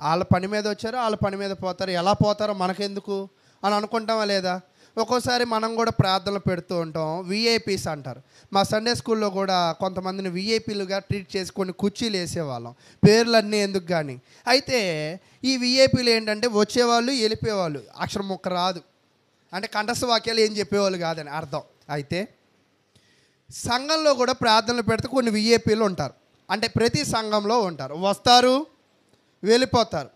వాళ్ళ పని మీద వచ్చారు, వాళ్ళ పని మీద పోతారు, ఎలా పోతారో మనకెందుకు అని అనుకుంటామా లేదా? ఒక్కోసారి మనం కూడా ప్రార్థనలు పెడుతూ ఉంటాం. విఐపీస్ అంటారు. మా సండే స్కూల్లో కూడా కొంతమందిని విఐపీలుగా ట్రీట్ చేసి కొన్ని కుర్చీలు వేసేవాళ్ళం, పేర్లన్నీ ఎందుకు కానీ. అయితే ఈ విఐపీలు ఏంటంటే వచ్చేవాళ్ళు వెళ్ళిపోయేవాళ్ళు, అక్షరం ముక్క రాదు అంటే కంఠస్థ వాక్యాలు ఏం చెప్పేవాళ్ళు కాదని అర్థం. అయితే సంఘంలో కూడా ప్రార్థనలు పెడితే కొన్ని విఐపీలు ఉంటారు. అంటే ప్రతి సంఘంలో ఉంటారు, వస్తారు వెళ్ళిపోతారు.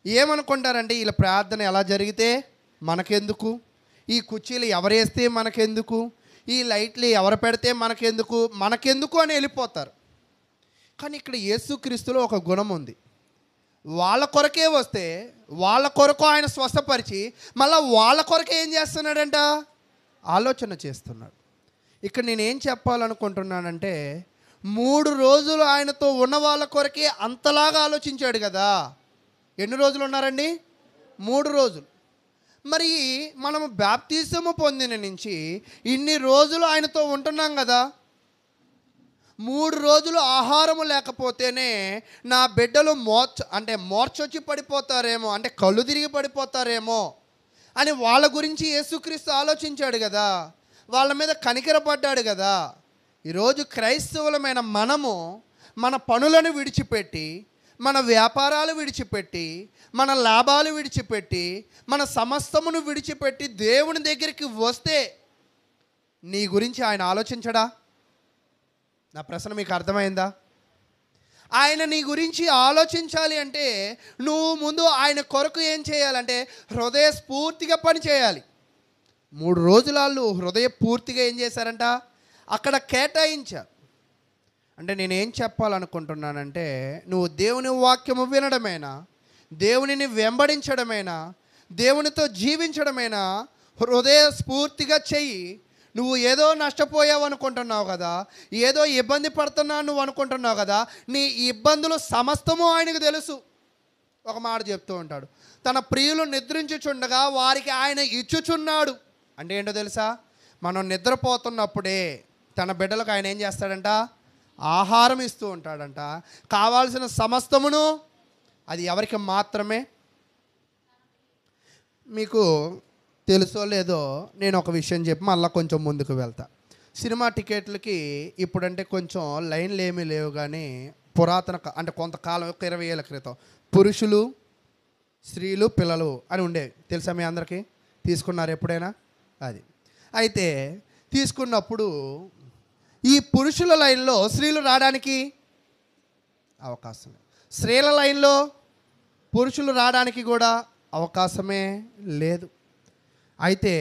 ఏమనుకుంటారంటే వీళ్ళ ప్రార్థన ఎలా జరిగితే మనకెందుకు, ఈ కుర్చీలు ఎవరేస్తే మనకెందుకు, ఈ లైట్లు ఎవరు పెడితే మనకెందుకు అని వెళ్ళిపోతారు. కానీ ఇక్కడ యేసుక్రీస్తులో ఒక గుణం ఉంది. వాళ్ళ కొరకే వస్తే వాళ్ళ కొరకు ఆయన స్వస్థపరిచి మళ్ళీ వాళ్ళ కొరకే ఏం చేస్తున్నాడంట? ఆలోచన చేస్తున్నాడు. ఇక్కడ నేనేం చెప్పాలనుకుంటున్నానంటే 3 రోజులు ఆయనతో ఉన్న వాళ్ళ కొరకే అంతలాగా ఆలోచించాడు కదా. ఎన్ని రోజులు ఉన్నారండి? 3 రోజులు. మరి మనము బాప్తిసము పొందిన నుంచి ఇన్ని రోజులు ఆయనతో ఉంటున్నాం కదా. 3 రోజులు ఆహారము లేకపోతేనే నా బిడ్డలు మోర్చొచ్చి పడిపోతారేమో, అంటే కళ్ళు తిరిగి పడిపోతారేమో అని వాళ్ళ గురించి యేసుక్రీస్తు ఆలోచించాడు కదా. వాళ్ళ మీద కనికరపడ్డాడు కదా. ఈరోజు క్రైస్తవులమైన మనము మన పనులను విడిచిపెట్టి, మన వ్యాపారాలు విడిచిపెట్టి, మన లాభాలు విడిచిపెట్టి, మన సమస్తమును విడిచిపెట్టి దేవుని దగ్గరికి వస్తే నీ గురించి ఆయన ఆలోచించడా? నా ప్రశ్న మీకు అర్థమైందా? ఆయన నీ గురించి ఆలోచించాలి అంటే నువ్వు ముందు ఆయన కొరకు ఏం చేయాలంటే హృదయస్ఫూర్తిగా పని చేయాలి. 3 రోజులు వాళ్ళు హృదయపూర్తిగా ఏం చేశారంట? అక్కడ కేటాయించారు. అంటే నేనేం చెప్పాలనుకుంటున్నానంటే, నువ్వు దేవుని వాక్యము వినడమేనా, దేవునిని వెంబడించడమేనా, దేవునితో జీవించడమేనా హృదయస్ఫూర్తిగా చెయ్యి. నువ్వు ఏదో నష్టపోయావు అనుకుంటున్నావు కదా, ఏదో ఇబ్బంది పడుతున్నావు నువ్వు అనుకుంటున్నావు కదా, నీ ఇబ్బందులు సమస్తము ఆయనకు తెలుసు. ఒక మాట చెప్తూ ఉంటాడు, తన ప్రియులు నిద్రించుచుండగా వారికి ఆయన ఇచ్చుచున్నాడు. అంటే ఏంటో తెలుసా? మనం నిద్రపోతున్నప్పుడే తన బిడ్డలకు ఆయన ఏం చేస్తాడంట? ఆహారం ఇస్తూ ఉంటాడంట. కావాల్సిన సమస్తమును. అది ఎవరికి మాత్రమే? మీకు తెలుసో లేదో నేను ఒక విషయం చెప్పి మళ్ళీ కొంచెం ముందుకు వెళ్తా. సినిమా టికెట్లకి ఇప్పుడంటే కొంచెం లైన్లు ఏమీ లేవు, కానీ అంటే కొంతకాలం 20 ఏళ్ళ క్రితం పురుషులు, స్త్రీలు, పిల్లలు అని ఉండేవి. తెలుసా మీ అందరికీ? తీసుకున్నారు ఎప్పుడైనా? అది అయితే తీసుకున్నప్పుడు ఈ పురుషుల లైన్లో స్త్రీలు రావడానికి అవకాశం, స్త్రీల లైన్లో పురుషులు రావడానికి కూడా అవకాశమే లేదు. అయితే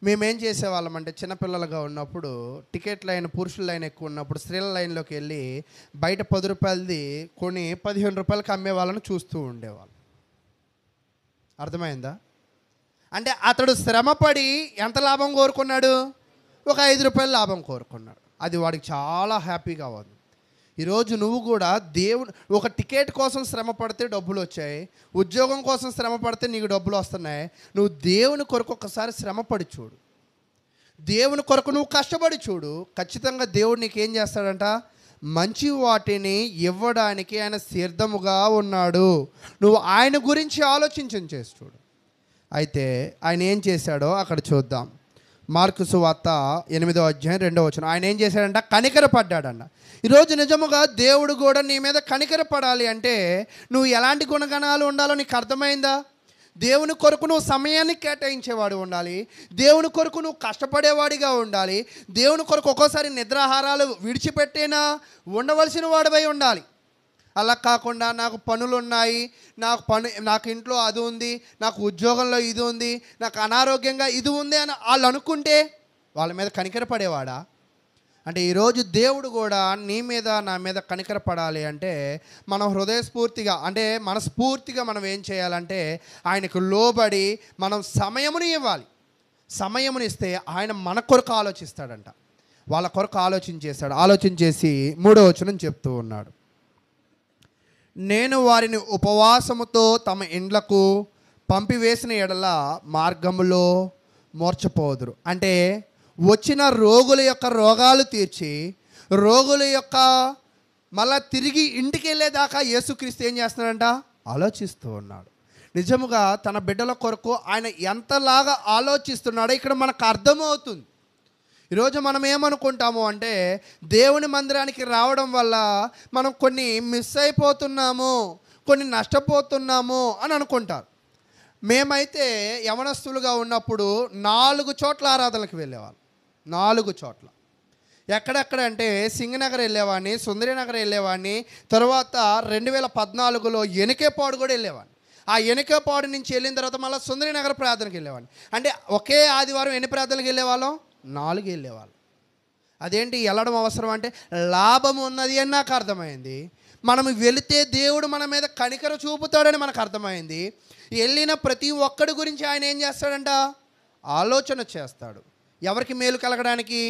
మేమేం చేసేవాళ్ళం అంటే, చిన్నపిల్లలుగా ఉన్నప్పుడు టికెట్ లైన్, పురుషుల లైన్ ఎక్కువ ఉన్నప్పుడు స్త్రీల లైన్లోకి వెళ్ళి బయట 10 రూపాయలది కొని 15 రూపాయలకి అమ్మే వాళ్ళని చూస్తూ ఉండేవాళ్ళం. అర్థమైందా? అంటే అతడు శ్రమపడి ఎంత లాభం కోరుకున్నాడు? ఒక 5 రూపాయల లాభం కోరుకున్నాడు. అది వాడికి చాలా హ్యాపీగా ఉంది. ఈరోజు నువ్వు కూడా ఒక టికెట్ కోసం శ్రమ పడితే డబ్బులు వచ్చాయి, ఉద్యోగం కోసం శ్రమ పడితే నీకు డబ్బులు వస్తున్నాయి. నువ్వు దేవుని కొరకు ఒకసారి శ్రమపడి చూడు, దేవుని కొరకు నువ్వు కష్టపడి చూడు. ఖచ్చితంగా దేవుడు నీకేం చేస్తాడంట? మంచి వాటిని ఇవ్వడానికి ఆయన సిద్ధముగా ఉన్నాడు. నువ్వు ఆయన గురించి చేసి చూడు. అయితే ఆయన ఏం చేశాడో అక్కడ చూద్దాం. మార్కు సువార్త 8వ అధ్యాయం 2వ వచనం. ఆయన ఏం చేశాడంట? కనికరపడ్డాడంట. ఈరోజు నిజముగా దేవుడు కూడా నీ మీద కనికరపడాలి అంటే నువ్వు ఎలాంటి గుణగణాలు ఉండాలో నీకు అర్థమైందా? దేవుని కొరకు నువ్వు సమయాన్ని కేటాయించేవాడు ఉండాలి, దేవుని కొరకు నువ్వు కష్టపడేవాడిగా ఉండాలి, దేవుని కొరకు ఒక్కోసారి నిద్రాహారాలు విడిచిపెట్టేనా ఉండవలసిన వాడివై ఉండాలి. అలా కాకుండా నాకు పనులు ఉన్నాయి, నాకు ఇంట్లో అది ఉంది, నాకు ఉద్యోగంలో ఇది ఉంది, నాకు అనారోగ్యంగా ఇది ఉంది అని వాళ్ళు అనుకుంటే వాళ్ళ మీద కనికరపడేవాడా? అంటే ఈరోజు దేవుడు కూడా నీ మీద నా మీద కనికరపడాలి అంటే మనం హృదయస్ఫూర్తిగా, అంటే మనస్ఫూర్తిగా మనం ఏం చేయాలంటే ఆయనకు లోబడి మనం సమయముని ఇవ్వాలి. సమయమునిస్తే ఆయన మన కొరకు ఆలోచిస్తాడంట. వాళ్ళ కొరకు ఆలోచించేసి 3వ వచనం చెప్తూ ఉన్నాడు, నేను వారిని ఉపవాసముతో తమ ఇండ్లకు పంపివేసిన ఎడల మార్గములో మోర్చపోదురు. అంటే వచ్చిన రోగుల యొక్క రోగాలు తీర్చి, రోగుల యొక్క మళ్ళా తిరిగి ఇంటికి వెళ్ళేదాకా యేసుక్రీస్తు ఏం చేస్తున్నాడంట? ఆలోచిస్తూ ఉన్నాడు. నిజముగా తన బిడ్డల కొరకు ఆయన ఎంతలాగా ఆలోచిస్తున్నాడో ఇక్కడ మనకు అర్థమవుతుంది. ఈరోజు మనం ఏమనుకుంటాము అంటే దేవుని మందిరానికి రావడం వల్ల మనం కొన్ని మిస్ అయిపోతున్నాము, కొన్ని నష్టపోతున్నాము అని అనుకుంటారు. మేమైతే యవనస్తులుగా ఉన్నప్పుడు 4 చోట్ల ఆరాధనలకు వెళ్ళేవాళ్ళం. 4 చోట్ల. ఎక్కడెక్కడ అంటే సింగనగర్ వెళ్ళేవాడిని, సుందరీనగర్ వెళ్ళేవాడిని, తర్వాత 2014లో ఎనికేపాడు కూడా వెళ్ళేవాడిని. ఆ ఎనికేపాడు నుంచి వెళ్ళిన తర్వాత మళ్ళీ సుందరీనగర్ ప్రార్థనకి వెళ్ళేవాడిని. అంటే ఒకే ఆదివారం ఎన్ని ప్రార్థనలకు వెళ్ళేవాళ్ళం? 4 వెళ్ళేవాళ్ళం. అదేంటి వెళ్ళడం అవసరం అంటే లాభం ఉన్నది అని నాకు అర్థమైంది. మనం వెళితే దేవుడు మన మీద కనికర చూపుతాడని మనకు అర్థమైంది. వెళ్ళిన ప్రతి ఒక్కడి గురించి ఆయన ఏం చేస్తాడంట? ఆలోచన చేస్తాడు. ఎవరికి మేలు కలగడానికి?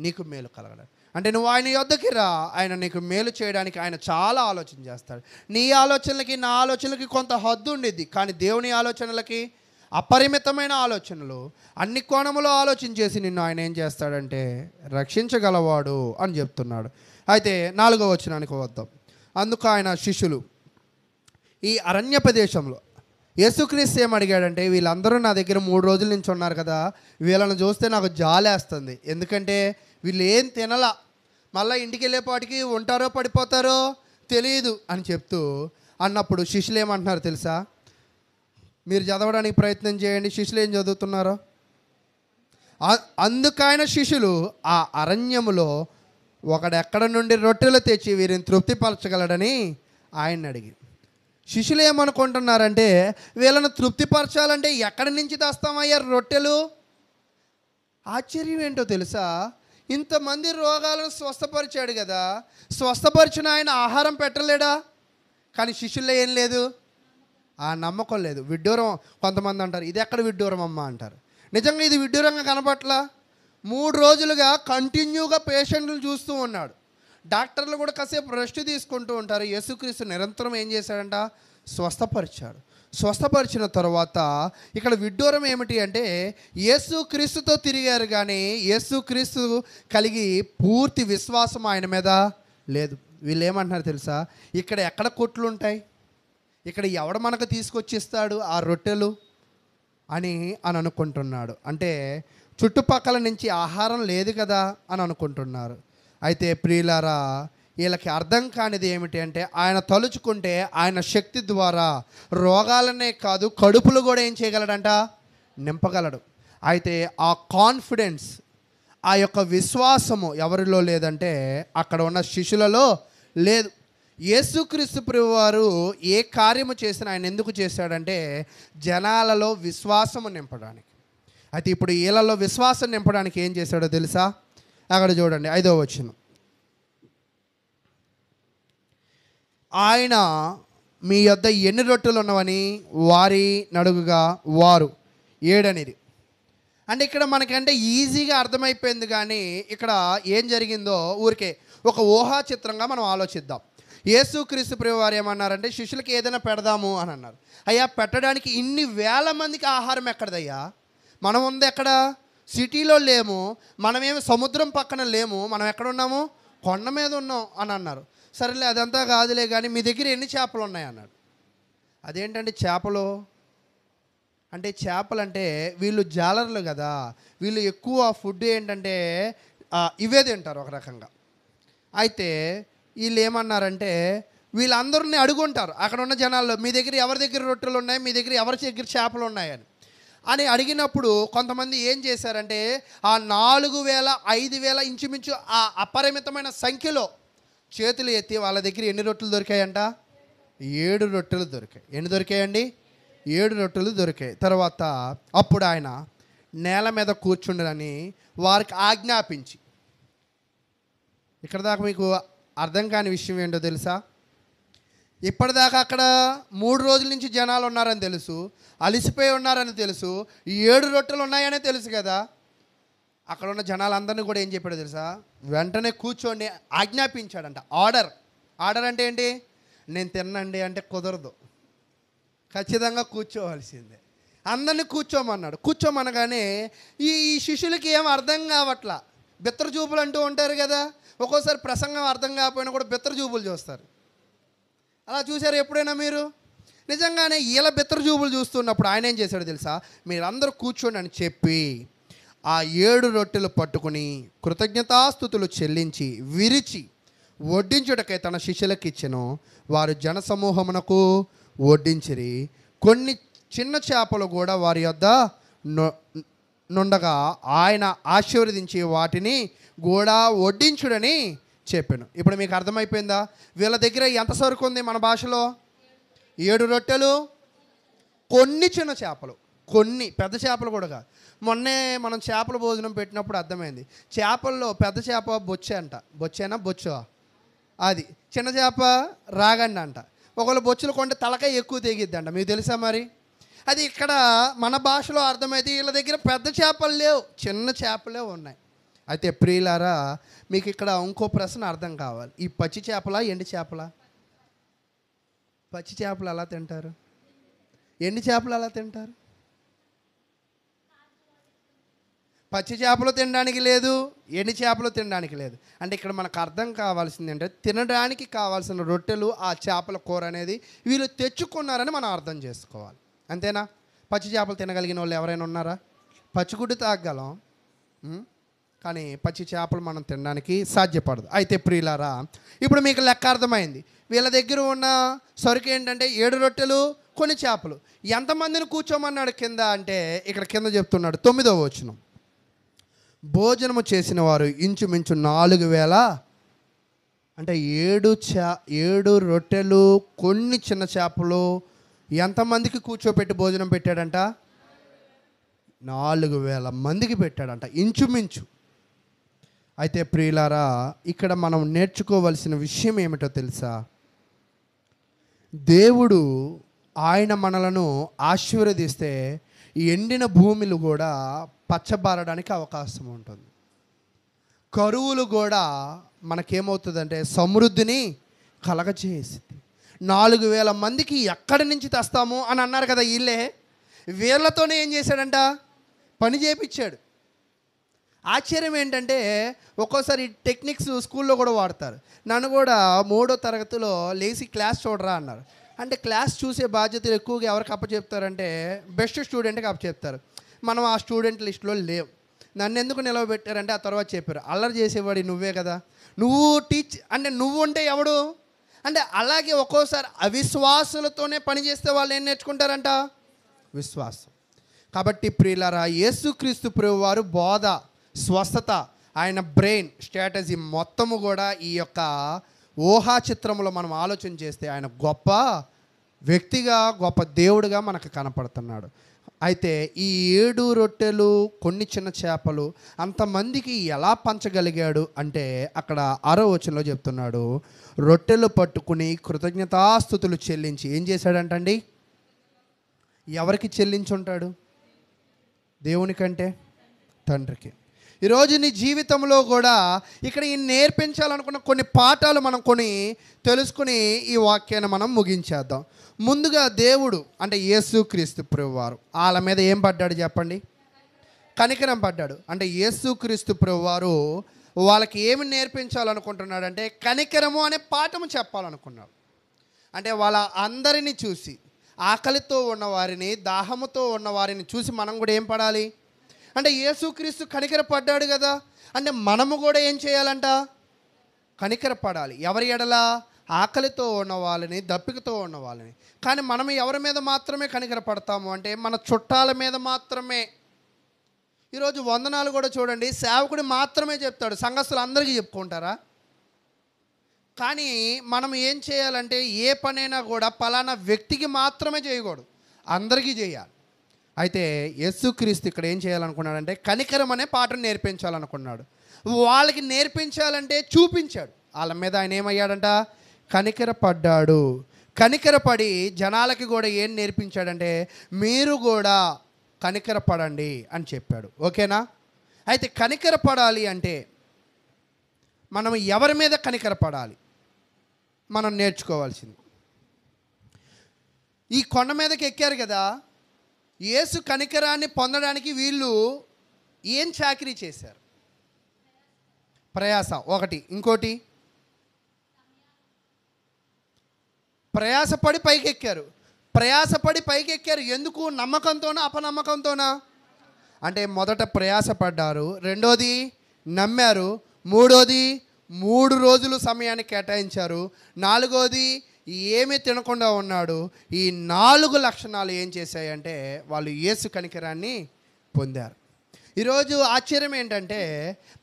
నీకు మేలు కలగడానికి. అంటే నువ్వు ఆయన యొద్దకి రా, ఆయన నీకు మేలు చేయడానికి ఆయన చాలా ఆలోచన చేస్తాడు. నీ ఆలోచనలకి నా ఆలోచనలకి కొంత హద్దు ఉండిద్ది, కానీ దేవుని ఆలోచనలకి అపరిమితమైన ఆలోచనలు. అన్ని కోణములో ఆలోచన చేసి నిన్ను ఆయన ఏం చేస్తాడంటే రక్షించగలవాడు అని చెప్తున్నాడు. అయితే 4వ వచనానికి వద్దాం. అందుకు ఆయన శిష్యులు ఈ అరణ్య ప్రదేశంలో యేసుక్రీస్తు ఏం అడిగాడంటే, వీళ్ళందరూ నా దగ్గర 3 రోజుల నుంచి ఉన్నారు కదా, వీళ్ళని చూస్తే నాకు జాలేస్తుంది. ఎందుకంటే వీళ్ళు ఏం తినలా, మళ్ళీ ఇంటికి వెళ్ళేపాటికి ఉంటారో పడిపోతారో తెలియదు అని చెప్తూ అన్నప్పుడు శిష్యులు ఏమంటున్నారు తెలుసా? మీరు చదవడానికి ప్రయత్నం చేయండి, శిష్యులు ఏం చదువుతున్నారో. అందుకైన శిష్యులు ఆ అరణ్యములో ఒకడెక్కడ నుండి రొట్టెలు తెచ్చి వీరిని తృప్తిపరచగలడని ఆయన్ని అడిగి. శిష్యులు ఏమనుకుంటున్నారంటే, వీళ్ళను తృప్తిపరచాలంటే ఎక్కడి నుంచి తెస్తామయ్యా రొట్టెలు? ఆశ్చర్యం ఏంటో తెలుసా? ఇంతమంది రోగాలను స్వస్థపరిచాడు కదా, స్వస్థపరిచిన ఆయన ఆహారం పెట్టలేడా? కానీ శిష్యుల్లో ఏం లేదు, ఆ నమ్మకం లేదు. విడ్డూరం. కొంతమంది అంటారు ఇది ఎక్కడ విడ్డూరం అమ్మ అంటారు. నిజంగా ఇది విడ్డూరంగా కనపట్లా. 3 రోజులుగా కంటిన్యూగా పేషెంట్లు చూస్తూ ఉన్నాడు. డాక్టర్లు కూడా కాసేపు రెస్ట్ తీసుకుంటూ ఉంటారు. యేసుక్రీస్తు నిరంతరం ఏం చేశాడంట? స్వస్థపరిచాడు. స్వస్థపరిచిన తర్వాత ఇక్కడ విడ్డూరం ఏమిటి అంటే, యేసుక్రీస్తుతో తిరిగారు కానీ యేసుక్రీస్తు కలిగి పూర్తి విశ్వాసం ఆయన మీద లేదు. వీళ్ళు ఏమంటున్నారు తెలుసా? ఇక్కడ ఎక్కడ కొట్లు ఉంటాయి, ఇక్కడ ఎవడ మనకు తీసుకొచ్చిస్తాడు ఆ రొట్టెలు అని అనుకుంటున్నాడు. అంటే చుట్టుపక్కల నుంచి ఆహారం లేదు కదా అని అనుకుంటున్నారు. అయితే ప్రియులారా, వీళ్ళకి అర్థం కానిది ఏమిటి అంటే, ఆయన తలుచుకుంటే ఆయన శక్తి ద్వారా రోగాలనే కాదు కడుపులు కూడా ఏం చేయగలడంట? నింపగలడు. అయితే ఆ కాన్ఫిడెన్స్, ఆ యొక్క విశ్వాసము ఎవరిలో లేదంటే అక్కడ ఉన్న శిష్యులలో లేదు. యేసుక్రీస్తు ప్రభువారు ఏ కార్యము చేసినా ఆయన ఎందుకు చేశాడంటే జనాలలో విశ్వాసము నింపడానికి. అయితే ఇప్పుడు వీళ్ళలో విశ్వాసం నింపడానికి ఏం చేశాడో తెలుసా? అక్కడ చూడండి 5వ వచనం. ఆయన మీ యొద్ద ఎన్ని రొట్టెలు ఉన్నవని వారి నడుగుగా వారు 7 అనేది. అంటే ఇక్కడ మనకంటే ఈజీగా అర్థమైపోయింది, కానీ ఇక్కడ ఏం జరిగిందో ఊరికే ఒక ఊహా చిత్రంగా మనం ఆలోచిద్దాం. యేసుక్రీస్తు ప్రభువారు ఏమన్నారంటే, శిష్యులకి ఏదైనా పెడదాము అని అన్నారు. అయ్యా, పెట్టడానికి ఇన్ని వేల మందికి ఆహారం ఎక్కడదయ్యా? మనం ఉంది ఎక్కడ? సిటీలో లేము, మనమేమి సముద్రం పక్కన లేము, మనం ఎక్కడున్నాము? కొండ మీద ఉన్నాం అని అన్నారు. సరేలే, అదంతా కాదులే, కానీ మీ దగ్గర ఎన్ని చేపలు ఉన్నాయి అన్నాడు. అదేంటంటే చేపలు అంటే, చేపలు అంటే వీళ్ళు జాలర్లు కదా, వీళ్ళు ఎక్కువ ఫుడ్ ఏంటంటే ఇవే తింటారు ఒక రకంగా. అయితే వీళ్ళు ఏమన్నారంటే, వీళ్ళందరినీ అడుగుంటారు అక్కడ ఉన్న జనాల్లో, మీ దగ్గర ఎవరి దగ్గర రొట్టెలు ఉన్నాయి, మీ దగ్గర ఎవరి దగ్గర చేపలు ఉన్నాయని అని అడిగినప్పుడు కొంతమంది ఏం చేశారంటే, ఆ 4,000 5,000 ఇంచుమించు ఆ అపరిమితమైన సంఖ్యలో చేతులు ఎత్తి వాళ్ళ దగ్గర ఎన్ని రొట్టెలు దొరికాయంట? 7 రొట్టెలు దొరికాయి. ఎన్ని దొరికాయండి? 7 రొట్టెలు దొరికాయి. తర్వాత అప్పుడు ఆయన నేల మీద కూర్చుండని వారికి ఆజ్ఞాపించి. ఇక్కడ దాకా మీకు అర్థం కాని విషయం ఏంటో తెలుసా? ఇప్పటిదాకా అక్కడ 3 రోజుల నుంచి జనాలు ఉన్నారని తెలుసు, అలిసిపోయి ఉన్నారని తెలుసు, 7 రొట్టెలు ఉన్నాయనే తెలుసు కదా. అక్కడ ఉన్న జనాలందరినీ కూడా ఏం చెప్పాడో తెలుసా? వెంటనే కూర్చోండి ఆజ్ఞాపించాడంట. ఆర్డర్ అంటే ఏంటి? నేను తిన్నండి అంటే కుదరదు, ఖచ్చితంగా కూర్చోవలసిందే. అందరినీ కూర్చోమన్నాడు. కూర్చోమనగానే ఈ శిష్యులకి ఏం అర్థం కావట్లా. బిత్తర చూపులు అంటూ ఉంటారు కదా, ఒక్కోసారి ప్రసంగం అర్థం కాకపోయినా కూడా బిత్తర చూపులు చూస్తారు. అలా చూసారు ఎప్పుడైనా మీరు? నిజంగానే ఇలా బిత్తర చూపులు చూస్తున్నప్పుడు ఆయన ఏం చేశాడో తెలుసా? మీరందరూ కూర్చోండి అని చెప్పి ఆ 7 రొట్టెలు పట్టుకుని కృతజ్ఞతాస్తుతులు చెల్లించి విరిచి వడ్డించుటకై తన శిష్యులకు ఇచ్చెను. వారు జనసమూహమునకు వడ్డించిరి. కొన్ని చిన్న చేపలు కూడా వారి యొద్ద నుండగా ఆయన ఆశీర్వదించి వాటిని కూడా వడ్డించుడని చెప్పాను. ఇప్పుడు మీకు అర్థమైపోయిందా? వీళ్ళ దగ్గర ఎంత సరుకు ఉంది? మన భాషలో 7 రొట్టెలు, కొన్ని చిన్న చేపలు, కొన్ని పెద్ద చేపలు కూడా కాదు. మొన్నే మనం చేపల భోజనం పెట్టినప్పుడు అర్థమైంది. చేపల్లో పెద్ద చేప బొచ్చే అంట. బొచ్చేనా బొచ్చో? అది చిన్న చేప రాగండి అంట. ఒకళ్ళు బొచ్చులు కొంటే తలకాయ ఎక్కువ తెగిద్దంట. మీకు తెలుసా మరి? అది ఇక్కడ మన భాషలో అర్థమైతే వీళ్ళ దగ్గర పెద్ద చేపలు లేవు, చిన్న చేపలే ఉన్నాయి. అయితే ప్రియులారా, మీకు ఇక్కడ ఇంకో ప్రశ్న అర్థం కావాలి. ఈ పచ్చి చేపలా ఎండి చేపలా? పచ్చి చేపలు ఎలా తింటారు? ఎండి చేపలు ఎలా తింటారు? పచ్చి చేపలు తినడానికి లేదు, ఎండి చేపలు తినడానికి లేదు. అంటే ఇక్కడ మనకు అర్థం కావాల్సింది అంటే తినడానికి కావాల్సిన రొట్టెలు, ఆ చేపల కూర అనేది వీళ్ళు తెచ్చుకున్నారని మనం అర్థం చేసుకోవాలి. అంతేనా? పచ్చి చేపలు తినగలిగిన వాళ్ళు ఎవరైనా ఉన్నారా? పచ్చిగుడ్డు తాగలం, కానీ పచ్చి చేపలు మనం తినడానికి సాధ్యపడదు. అయితే ప్రియులారా, ఇప్పుడు మీకు లెక్క అర్థమైంది. వీళ్ళ దగ్గర ఉన్న సరుకు ఏంటంటే 7 రొట్టెలు, కొన్ని చేపలు. ఎంతమందిని కూర్చోమన్నాడు కింద అంటే ఇక్కడ కింద చెప్తున్నాడు 9వ వచనం. భోజనము చేసిన వారు ఇంచుమించు 4000. అంటే 7 రొట్టెలు, కొన్ని చిన్న చేపలు ఎంతమందికి కూర్చోపెట్టి భోజనం పెట్టాడంట? 4000 మందికి పెట్టాడంట, ఇంచుమించు. అయితే ప్రియులారా, ఇక్కడ మనం నేర్చుకోవలసిన విషయం ఏమిటో తెలుసా? దేవుడు ఆయన మనలను ఆశీర్వదిస్తే ఎండిన భూమిలు కూడా పచ్చబారడానికి అవకాశం ఉంటుంది. కరువులు కూడా మనకేమవుతుందంటే సమృద్ధిని కలగచేసింది. 4000 మందికి ఎక్కడి నుంచి తెస్తాము అని అన్నారు కదా వీళ్ళే. వీళ్ళతోనే ఏం చేశాడంట? పని చేయించాడు. ఆశ్చర్యం ఏంటంటే ఒక్కోసారి టెక్నిక్స్ స్కూల్లో కూడా వాడతారు. నన్ను కూడా 3వ తరగతిలో లేచి క్లాస్ చూడరా అన్నారు. అంటే క్లాస్ చూసే బాధ్యతలు ఎక్కువగా ఎవరికి అప్పచెప్తారంటే బెస్ట్ స్టూడెంట్కి అప్పచెప్తారు. మనం ఆ స్టూడెంట్ లిస్టులో లేవు. నన్ను ఎందుకు నిలవబెట్టారంటే ఆ తర్వాత చెప్పారు, అల్లరి చేసేవాడి నువ్వే కదా, నువ్వు అంటే నువ్వు ఉంటే ఎవడు అంటే. అలాగే ఒక్కోసారి అవిశ్వాసులతోనే పని చేస్తే వాళ్ళు ఏం నేర్చుకుంటారంట? విశ్వాసం. కాబట్టి ప్రియులారా, యేసుక్రీస్తు ప్రభువారు బోధ, స్వస్థత, ఆయన బ్రెయిన్ స్ట్రాటజీ మొత్తము కూడా ఈ యొక్క ఊహా చిత్రంలో మనం ఆలోచన చేస్తే ఆయన గొప్ప వ్యక్తిగా, గొప్ప దేవుడిగా మనకు కనపడుతున్నాడు. అయితే ఈ 7 రొట్టెలు, కొన్ని చిన్న చేపలు అంతమందికి ఎలా పంచగలిగాడు అంటే అక్కడ 6వ వచనంలో చెప్తున్నాడు, రొట్టెలు పట్టుకుని కృతజ్ఞతాస్తుతులు చెల్లించి ఏం చేశాడంటండి? ఎవరికి చెల్లించి ఉంటాడు? దేవునికంటే తండ్రికి. ఈరోజు నీ జీవితంలో కూడా ఇక్కడ ఈ నేర్పించాలనుకున్న కొన్ని పాఠాలు మనం తెలుసుకుని ఈ వాక్యాన్ని మనం ముగించేద్దాం. ముందుగా దేవుడు అంటే యేసుక్రీస్తు ప్రభువారు వాళ్ళ మీద ఏం పడ్డాడు చెప్పండి? కనికరం పడ్డాడు. అంటే యేసుక్రీస్తు ప్రభువారు వాళ్ళకి ఏమి నేర్పించాలనుకుంటున్నాడు అంటే కనికరము అనే పాఠము చెప్పాలనుకున్నాడు. అంటే వాళ్ళ అందరినీ చూసి, ఆకలితో ఉన్నవారిని, దాహముతో ఉన్నవారిని చూసి మనం కూడా ఏం పడాలి అంటే యేసుక్రీస్తు కనికర పడ్డాడు కదా, అంటే మనము కూడా ఏం చేయాలంట? కనికర పడాలి. ఎవరి ఎడలా? ఆకలితో ఉన్న వాళ్ళని, దప్పికతో ఉన్న వాళ్ళని. కానీ మనం ఎవరి మీద మాత్రమే కనికర పడతాము అంటే మన చుట్టాల మీద మాత్రమే. ఈరోజు వందనాలు కూడా చూడండి, సేవకుడు మాత్రమే చెప్తాడు, సంఘస్థులు అందరికీ చెప్పుకుంటారా? కానీ మనం ఏం చేయాలంటే ఏ పనైనా కూడా పలానా వ్యక్తికి మాత్రమే చేయకూడదు, అందరికీ చేయాలి. అయితే యేసుక్రీస్తు ఇక్కడ ఏం చేయాలనుకున్నాడంటే కనికరం అనే పాఠం నేర్పించాలనుకున్నాడు. వాళ్ళకి నేర్పించాలంటే చూపించాడు. వాళ్ళ మీద ఆయన ఏమయ్యాడంట? కనికర పడ్డాడు. కనికరపడి జనాలకి కూడా ఏం నేర్పించాడంటే మీరు కూడా కనికర పడండి అని చెప్పాడు. ఓకేనా? అయితే కనికర పడాలి అంటే మనం ఎవరి మీద కనికర పడాలి మనం నేర్చుకోవాల్సింది. ఈ కొండ మీదకి ఎక్కారు కదా, యేసు కనికరాన్ని పొందడానికి వీళ్ళు ఏం చాకరీ చేశారు? ప్రయాస ఒకటి, ఇంకోటి ప్రయాసపడి పైకెక్కారు. ప్రయాసపడి పైకెక్కారు ఎందుకు? నమ్మకంతోనా అపనమ్మకంతోనా? అంటే మొదట ప్రయాసపడ్డారు, రెండోది నమ్మారు, మూడోది 3 రోజులు సమయాన్ని కేటాయించారు, నాలుగోది ఏమీ తినకుండా ఉన్నాడు. ఈ 4 లక్షణాలు ఏం చేశాయంటే వాళ్ళు యేసు కనికరాన్ని పొందారు. ఈరోజు ఆశ్చర్యం ఏంటంటే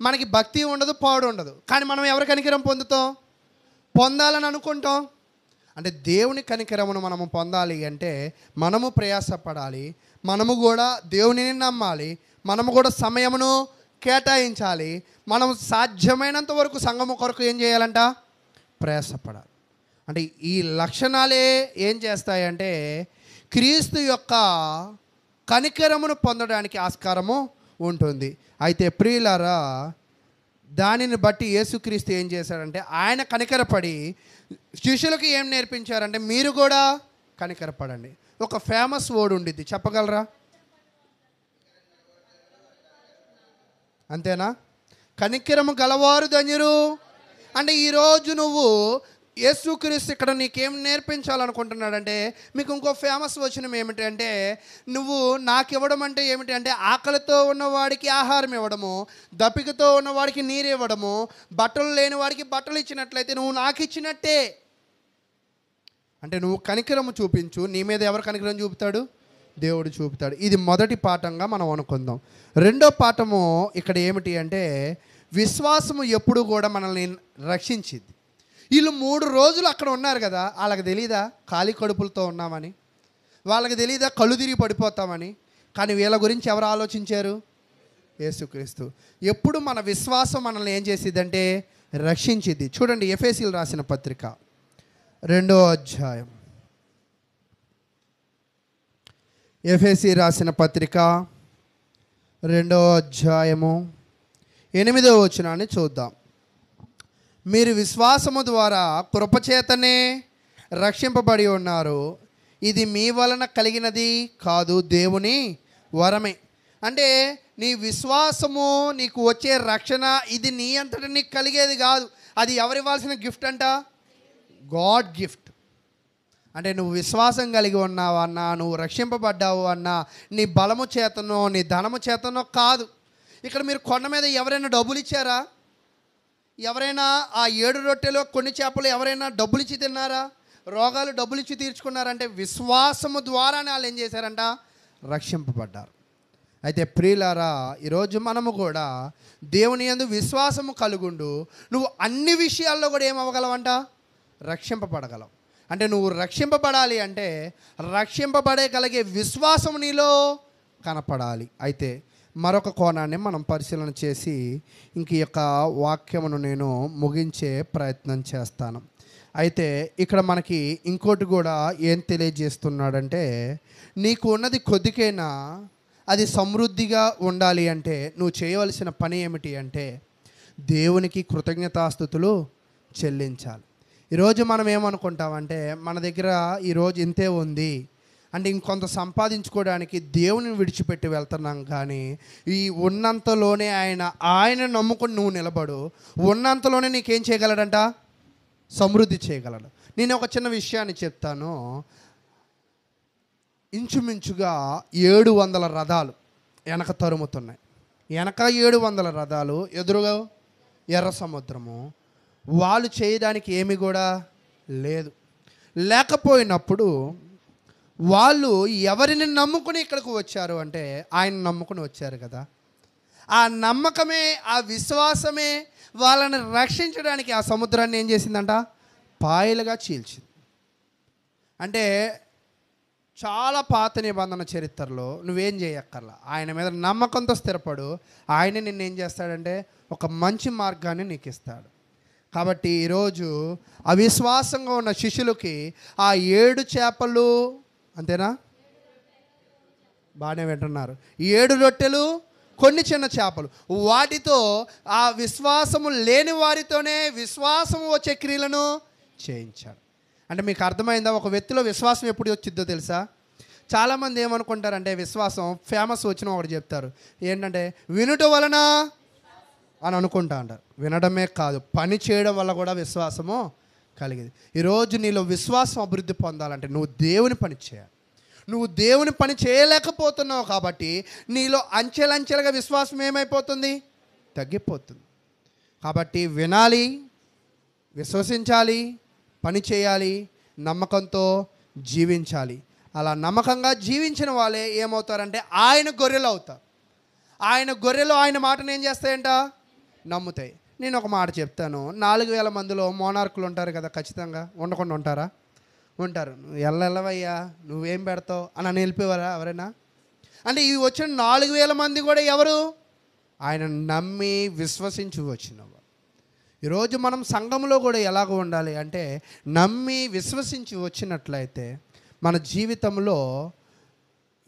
మనకి భక్తి ఉండదు, పాడు ఉండదు, కానీ మనం ఎవరి కనికరం పొందాలని అనుకుంటాం. అంటే దేవుని కనికరమును మనము పొందాలి అంటే మనము ప్రయాసపడాలి, మనము కూడా దేవునిని నమ్మాలి, మనము కూడా సమయమును కేటాయించాలి, మనం సాధ్యమైనంత వరకు సంఘము కొరకు ఏం చేయాలంట? ప్రయాసపడాలి. అంటే ఈ లక్షణాలే ఏం చేస్తాయంటే క్రీస్తు యొక్క కనికరమును పొందడానికి ఆస్కారము ఉంటుంది. అయితే ప్రియులారా, దానిని బట్టి యేసుక్రీస్తు ఏం చేశాడంటే ఆయన కనికరపడి శిష్యులకు ఏం నేర్పించారంటే మీరు కూడా కనికరపడండి. ఒక ఫేమస్ వర్డ్ ఉండిద్ది, చెప్పగలరా? అంతేనా? కనికరము గలవారు ధన్యులు. అంటే ఈరోజు నువ్వు యేసుక్రీస్తు ఇక్కడ నీకేం నేర్పించాలనుకుంటున్నాడంటే, మీకు ఇంకో ఫేమస్ వచనం ఏమిటి అంటే, నువ్వు నాకు ఇవ్వడం అంటే ఏమిటి అంటే, ఆకలితో ఉన్నవాడికి ఆహారం ఇవ్వడము, దప్పికతో ఉన్నవాడికి నీరు ఇవ్వడము, బట్టలు లేని వాడికి బట్టలు ఇచ్చినట్లయితే నువ్వు నాకు ఇచ్చినట్టే. అంటే నువ్వు కనికరము చూపించు. నీ మీద ఎవరు కనికరం చూపుతాడు? దేవుడు చూపుతాడు. ఇది మొదటి పాఠంగా మనం అనుకుందాం. రెండో పాఠము ఇక్కడ ఏమిటి అంటే, విశ్వాసము ఎప్పుడు కూడా మనల్ని రక్షించింది. వీళ్ళు 3 రోజులు అక్కడ ఉన్నారు కదా, వాళ్ళకి తెలీదా ఖాళీ కడుపులతో ఉన్నామని? వాళ్ళకి తెలీదా కళ్ళు తిరిగి పడిపోతామని? కానీ వీళ్ళ గురించి ఎవరు ఆలోచించారు? యేసుక్రీస్తు. ఎప్పుడు మన విశ్వాసం మనల్ని ఏం చేసిద్దంటే రక్షించిద్ది. చూడండి, ఎఫెసీయులు రాసిన పత్రిక 2వ అధ్యాయం. ఎఫెసీ రాసిన పత్రిక 2వ అధ్యాయము 8వ వచనాన్ని చూద్దాం. మీరు విశ్వాసము ద్వారా కృపచేతనే రక్షింపబడి ఉన్నారు. ఇది మీ వలన కలిగినది కాదు, దేవుని వరమే. అంటే నీ విశ్వాసము, నీకు వచ్చే రక్షణ, ఇది నీ అంతటా నీకు కలిగేది కాదు. అది ఎవరు ఇవ్వాల్సిన గిఫ్ట్ అంట? God gift. అంటే నువ్వు విశ్వాసం కలిగి ఉన్నావు అన్నా, నువ్వు రక్షింపబడ్డావు అన్నా, నీ బలము చేతనో నీ ధనము చేతనో కాదు. ఇక్కడ మీరు కొండ మీద ఎవరైనా డబ్బులు ఇచ్చారా? ఎవరైనా ఆ 7 రొట్టెలు కొన్ని చేపలు ఎవరైనా డబ్బులు ఇచ్చి తిన్నారా? రోగాలు డబ్బులు ఇచ్చి తీర్చుకున్నారంటే విశ్వాసము ద్వారానే వాళ్ళు ఏం చేశారంట? రక్షింపబడ్డారు. అయితే ప్రియులారా, ఈరోజు మనము కూడా దేవుని యందు విశ్వాసము కలుగుండు. నువ్వు అన్ని విషయాల్లో కూడా ఏమవ్వగలవంట? రక్షింపబడగలవు. అంటే నువ్వు రక్షింపబడాలి అంటే రక్షింపబడగలిగే విశ్వాసం నీలో కనపడాలి. అయితే మరొక కోణాన్ని మనం పరిశీలన చేసి ఇంక ఈ యొక్క వాక్యమును నేను ముగించే ప్రయత్నం చేస్తాను. అయితే ఇక్కడ మనకి ఇంకోటి కూడా ఏం తెలియజేస్తున్నాడంటే, నీకు ఉన్నది కొద్దికైనా అది సమృద్ధిగా ఉండాలి అంటే నువ్వు చేయవలసిన పని ఏమిటి అంటే దేవునికి కృతజ్ఞతాస్తుతులు చెల్లించాలి. ఈరోజు మనం ఏమనుకుంటామంటే, మన దగ్గర ఈరోజు ఇంతే ఉంది అంటే ఇంకొంత సంపాదించుకోవడానికి దేవుని విడిచిపెట్టి వెళ్తున్నాం. కానీ ఈ ఉన్నంతలోనే ఆయన నమ్ముకొని నువ్వు నిలబడు. ఉన్నంతలోనే నీకేం చేయగలడంట? సమృద్ధి చేయగలడు. నేను ఒక చిన్న విషయాన్ని చెప్తాను. ఇంచుమించుగా 700 రథాలు వెనక తరుముతున్నాయి. వెనక 700 రథాలు, ఎదురుగా ఎర్ర సముద్రము. వాళ్ళు చేయడానికి ఏమి కూడా లేదు. లేకపోయినప్పుడు వాళ్ళు ఎవరిని నమ్ముకుని ఇక్కడికి వచ్చారు అంటే ఆయన నమ్ముకుని వచ్చారు కదా. ఆ నమ్మకమే, ఆ విశ్వాసమే వాళ్ళని రక్షించడానికి ఆ సముద్రాన్ని ఏం చేసిందంట? పాయలుగా చీల్చింది. అంటే చాలా పాత నిబంధన చరిత్రలో నువ్వేం చేయక్కర్లా, ఆయన మీద నమ్మకంతో స్థిరపడు. ఆయన నిన్నేం చేస్తాడంటే ఒక మంచి మార్గాన్ని నీకు ఇస్తాడు. కాబట్టి ఈరోజు అవిశ్వాసంగా ఉన్న శిష్యులకి ఆ 7 చేపలు, అంతేనా? బాగానే వింటున్నారు. 7 రొట్టెలు, కొన్ని చిన్న చేపలు, వాటితో ఆ విశ్వాసము లేని వారితోనే విశ్వాసము వచ్చే క్రియలను చేయించాడు. అంటే మీకు అర్థమైందా? ఒక వ్యక్తిలో విశ్వాసం ఎప్పుడు వచ్చిద్దో తెలుసా? చాలామంది ఏమనుకుంటారంటే, విశ్వాసం ఫేమస్ వచ్చిన ఒకటి చెప్తారు ఏంటంటే, వినుట వలన అని అనుకుంటా అంటారు. వినడమే కాదు, పని చేయడం వల్ల కూడా విశ్వాసము కలిగేది. ఈరోజు నీలో విశ్వాసం అభివృద్ధి పొందాలంటే నువ్వు దేవుని పని చేయాలి. నువ్వు దేవుని పని చేయలేకపోతున్నావు కాబట్టి నీలో అంచెలంచెలుగా విశ్వాసం ఏమైపోతుంది? తగ్గిపోతుంది. కాబట్టి వినాలి, విశ్వసించాలి, పని చేయాలి, నమ్మకంతో జీవించాలి. అలా నమ్మకంగా జీవించిన వాళ్ళే ఏమవుతారంటే ఆయన గొర్రెలు అవుతారు. ఆయన గొర్రెలు ఆయన మాటను ఏం చేస్తాయంట? నమ్ముతాయి. నేను ఒక మాట చెప్తాను. 4000 మందిలో మోనార్కులు ఉంటారు కదా, ఖచ్చితంగా ఉండకుండా ఉంటారా? ఉంటారు. ఎల్లవయ్యా నువ్వేం పెడతావు అని నిలిపేవారా ఎవరైనా? అంటే ఇవి వచ్చిన 4000 మంది కూడా ఎవరు? ఆయన నమ్మి విశ్వసించి వచ్చినవారు. ఈరోజు మనం సంఘంలో కూడా ఎలాగ ఉండాలి అంటే, నమ్మి విశ్వసించి వచ్చినట్లయితే మన జీవితంలో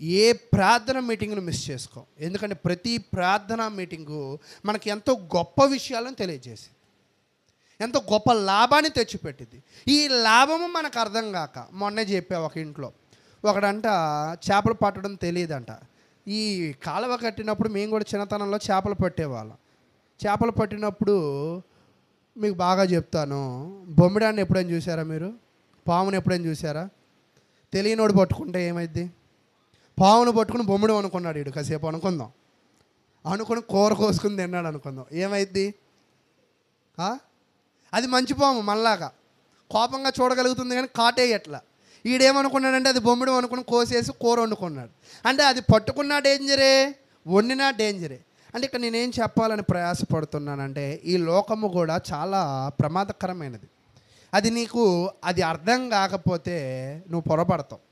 ఏ ప్రార్థన మీటింగ్ను మిస్ చేసుకో. ఎందుకంటే ప్రతి ప్రార్థనా మీటింగు మనకి ఎంతో గొప్ప విషయాలను తెలియజేసి ఎంతో గొప్ప లాభాన్ని తెచ్చిపెట్టింది. ఈ లాభము మనకు అర్థం కాక మొన్నే చెప్పా, ఒక ఇంట్లో ఒకడంట చేపలు పట్టడం తెలియదంట. ఈ కాలువ కట్టినప్పుడు మేము కూడా చిన్నతనంలో చేపలు పట్టేవాళ్ళం. చేపలు పట్టినప్పుడు మీకు బాగా చెప్తాను, బొమ్మిడాన్ని ఎప్పుడైనా చూసారా మీరు? పాముని ఎప్పుడైనా చూసారా? తెలియనోడు పట్టుకుంటే ఏమైద్ది? పామును పట్టుకుని బొమ్మిడి అనుకున్నాడు వీడు, కాసేపు అనుకుందాం అనుకుని కూర కోసుకుని తిన్నాడు అనుకుందాం, ఏమైద్ది? అది మంచి పాము మనలాగా కోపంగా చూడగలుగుతుంది కానీ కాటేయట్లా. ఈడేమనుకున్నాడంటే అది బొమ్మిడి అనుకుని కోసేసి కూర వండుకున్నాడు. అంటే అది పట్టుకున్నా డేంజరే, వండినా డేంజరే. అంటే ఇక్కడ నేనేం చెప్పాలని ప్రయాసపడుతున్నానంటే ఈ లోకము కూడా చాలా ప్రమాదకరమైనది. అది నీకు అది అర్థం కాకపోతే నువ్వు పొరపడతావు.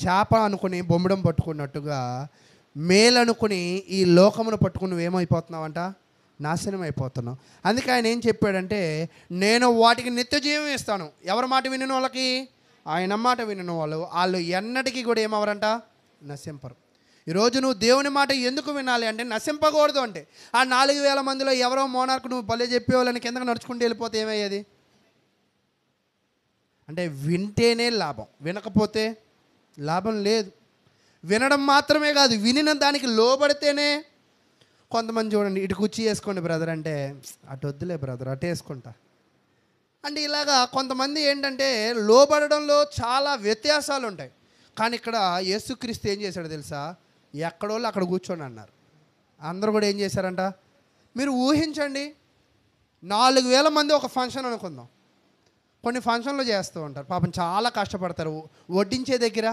చేప అనుకుని బొమ్మిడం పట్టుకున్నట్టుగా మేలనుకుని ఈ లోకమును పట్టుకుని నువ్వేమైపోతున్నావంట? నాశనం అయిపోతున్నావు. అందుకే ఆయన ఏం చెప్పాడంటే, నేను వాటికి నిత్య జీవం ఇస్తాను. ఎవరి మాట వినిన వాళ్ళకి? ఆయన మాట వినిన వాళ్ళు ఎన్నటికీ కూడా ఏమవరంట? నశింపరు. ఈరోజు నువ్వు దేవుని మాట ఎందుకు వినాలి అంటే నశింపకూడదు. అంటే ఆ 4000 మందిలో ఎవరో మోనార్కు నువ్వు భలే చెప్పేవాళ్ళని కిందకు నడుచుకుంటూ వెళ్ళిపోతే ఏమయ్యేది? అంటే వింటేనే లాభం, వినకపోతే లాభం లేదు. వినడం మాత్రమే కాదు, వినిన దానికి లోబడితేనే. కొంతమంది చూడండి, ఇటు కుర్చీ వేసుకోండి బ్రదర్ అంటే, అటు వద్దులే బ్రదర్ అటు వేసుకుంటా అంటే ఇలాగా కొంతమంది ఏంటంటే లోబడడంలో చాలా వ్యత్యాసాలు ఉంటాయి. కానీ ఇక్కడ యేసుక్రీస్తు ఏం చేశాడో తెలుసా? ఎక్కడోళ్ళు అక్కడ కూర్చోండి అన్నారు. అందరూ కూడా ఏం చేశారంట? మీరు ఊహించండి, 4000 మంది ఒక ఫంక్షన్ అనుకుందాం. కొన్ని ఫంక్షన్లు చేస్తూ ఉంటారు, పాపం చాలా కష్టపడతారు. వడ్డించే దగ్గర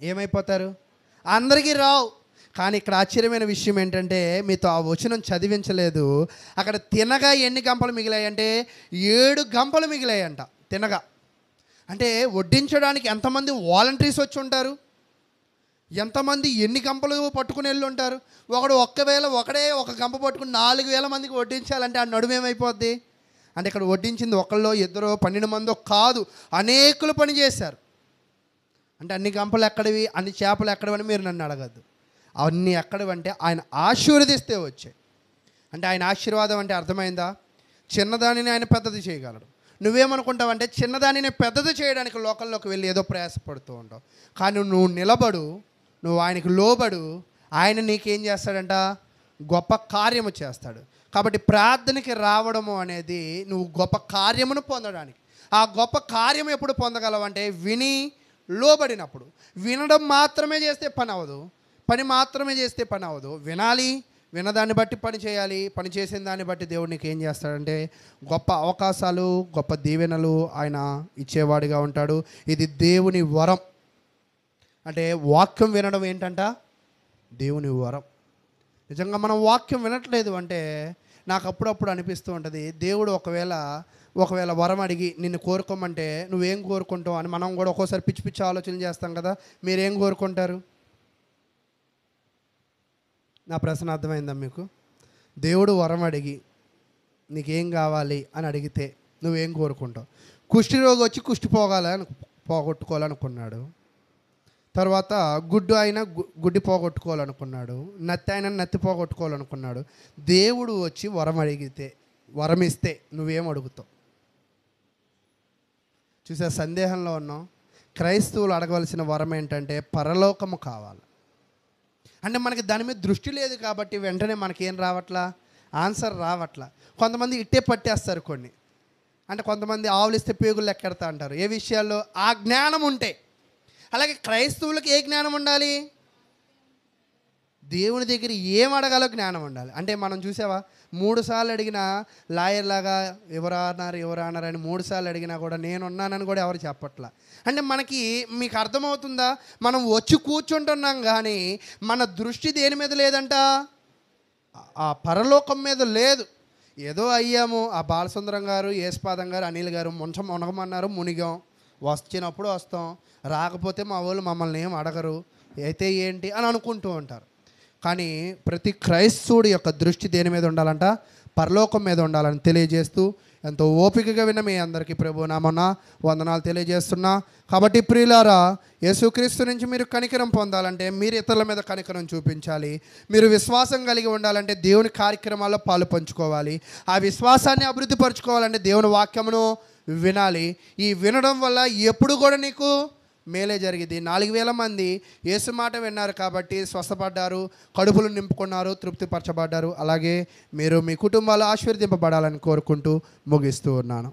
ఏమైపోతారు? అందరికీ రావు. కానీ ఇక్కడ ఆశ్చర్యమైన విషయం ఏంటంటే, మీతో ఆ వచనం చదివించలేదు. అక్కడ తినగా ఎన్ని గంపలు మిగిలాయంటే 7 గంపలు మిగిలాయంట తినగా. అంటే వడ్డించడానికి ఎంతమంది వాలంటీర్స్ వచ్చి ఉంటారు? ఎంతమంది ఎన్ని గంపలు పట్టుకుని వెళ్ళి ఉంటారు? ఒకడే ఒక గంప పట్టుకుని 4000 మందికి వడ్డించాలంటే ఆ నడుమేమైపోద్ది? అంటే ఇక్కడ వడ్డించింది ఒకళ్ళో ఇద్దరో 12 మందో కాదు, అనేకులు పని చేశారు. అంటే అన్ని గంపలు ఎక్కడివి, అన్ని చేపలు ఎక్కడివని మీరు నన్ను అడగద్దు. అవన్నీ ఎక్కడివంటే ఆయన ఆశీర్వదిస్తే వచ్చాయి. అంటే ఆయన ఆశీర్వాదం అంటే అర్థమైందా? చిన్నదానిని ఆయన పెద్దది చేయగలడు. నువ్వేమనుకుంటావంటే చిన్నదానిని పెద్దది చేయడానికి లోకంలోకి వెళ్ళి ఏదో ప్రయాసపడుతూ ఉంటావు. కానీ నువ్వు నిలబడు, నువ్వు ఆయనకు లోబడు, ఆయన నీకేం చేస్తాడంట? గొప్ప కార్యము చేస్తాడు. కాబట్టి ప్రార్థనకి రావడము అనేది నువ్వు గొప్ప కార్యమును పొందడానికి. ఆ గొప్ప కార్యం ఎప్పుడు పొందగలవంటే విని లోబడినప్పుడు. వినడం మాత్రమే చేస్తే పని అవ్వదు, పని మాత్రమే చేస్తే పని అవ్వదు. వినాలి, వినదాన్ని బట్టి పని చేయాలి. పని చేసిన దాన్ని బట్టి దేవుడు నీకు ఏం చేస్తాడంటే గొప్ప అవకాశాలు, గొప్ప దీవెనలు ఆయన ఇచ్చేవాడిగా ఉంటాడు. ఇది దేవుని వరం. అంటే వాక్యం వినడం ఏంటంట? దేవుని వరం. నిజంగా మనం వాక్యం వినట్లేదు అంటే నాకు అప్పుడప్పుడు అనిపిస్తూ ఉంటుంది, దేవుడు ఒకవేళ వరం అడిగి నిన్ను కోరుకోమంటే నువ్వేం కోరుకుంటావు అని మనం కూడా ఒక్కోసారి పిచ్చి పిచ్చి ఆలోచనలు చేస్తాం కదా. మీరేం కోరుకుంటారు? నా ప్రశ్న అర్థమైందా మీకు? దేవుడు వరం అడిగి నీకేం కావాలి అని అడిగితే నువ్వేం కోరుకుంటావు? కుష్ఠరోగి వచ్చి కుష్టి పోగొట్టుకోవాలనుకున్నాడు. తర్వాత గుడ్డు అయినా గుడ్డి పోగొట్టుకోవాలనుకున్నాడు. నత్తి అయినా నత్తి పోగొట్టుకోవాలనుకున్నాడు. దేవుడు వచ్చి వరం ఇస్తే నువ్వేం అడుగుతావు? చూసా, సందేహంలో ఉన్నాం. క్రైస్తవులు అడగవలసిన వరం ఏంటంటే పరలోకము కావాలి. అంటే మనకి దాని మీద దృష్టి లేదు కాబట్టి వెంటనే మనకేం రావట్లా? ఆన్సర్ రావట్లా. కొంతమంది ఇట్టే పట్టేస్తారు కొన్ని. అంటే కొంతమంది ఆవులిస్తే పేగులు ఎక్కెడతా అంటారు. ఏ విషయాల్లో? ఆ జ్ఞానం ఉంటే. అలాగే క్రైస్తవులకు ఏ జ్ఞానం ఉండాలి? దేవుని దగ్గర ఏం అడగాలో జ్ఞానం ఉండాలి. అంటే మనం చూసావా, 3 సార్లు అడిగినా లాయర్ లాగా ఎవరు అన్నారు అని 3 సార్లు అడిగినా కూడా నేనున్నానని కూడా ఎవరు చెప్పట్లా. అంటే మీకు అర్థమవుతుందా? మనం వచ్చి కూర్చుంటున్నాం కానీ మన దృష్టి దేని మీద లేదంట? ఆ పరలోకం మీద లేదు. ఏదో అయ్యాము. ఆ బాలసుందరం గారు, యేసుపాదం గారు, అనిల్ గారు మునగమన్నారు, మునిగాం. వచ్చినప్పుడు వస్తాం, రాకపోతే మా వాళ్ళు మమ్మల్ని ఏం అడగరు, అయితే ఏంటి అని అనుకుంటూ ఉంటారు. కానీ ప్రతి క్రైస్తవుడి యొక్క దృష్టి దేని మీద ఉండాలంట? పరలోకం మీద ఉండాలని తెలియజేస్తూ ఎంతో ఓపికగా విన్న మీ అందరికీ ప్రభు నామమున వందనాలు తెలియజేస్తున్నా. కాబట్టి ప్రియులారా, యేసుక్రీస్తు నుంచి మీరు కనికరం పొందాలంటే మీరు ఇతరుల మీద కనికరం చూపించాలి. మీరు విశ్వాసం కలిగి ఉండాలంటే దేవుని కార్యక్రమాల్లో పాలు పంచుకోవాలి. ఆ విశ్వాసాన్ని అభివృద్ధి పరచుకోవాలంటే దేవుని వాక్యమును వినాలి. ఈ వినడం వల్ల ఎప్పుడు కూడా నీకు మేలే జరిగింది. 4000 మంది యేసు మాట విన్నారు కాబట్టి స్వస్థపడ్డారు, కడుపులు నింపుకున్నారు, తృప్తిపరచబడ్డారు. అలాగే మీరు మీ కుటుంబాలు ఆశీర్వదింపబడాలని కోరుకుంటూ ముగిస్తూ ఉన్నాను.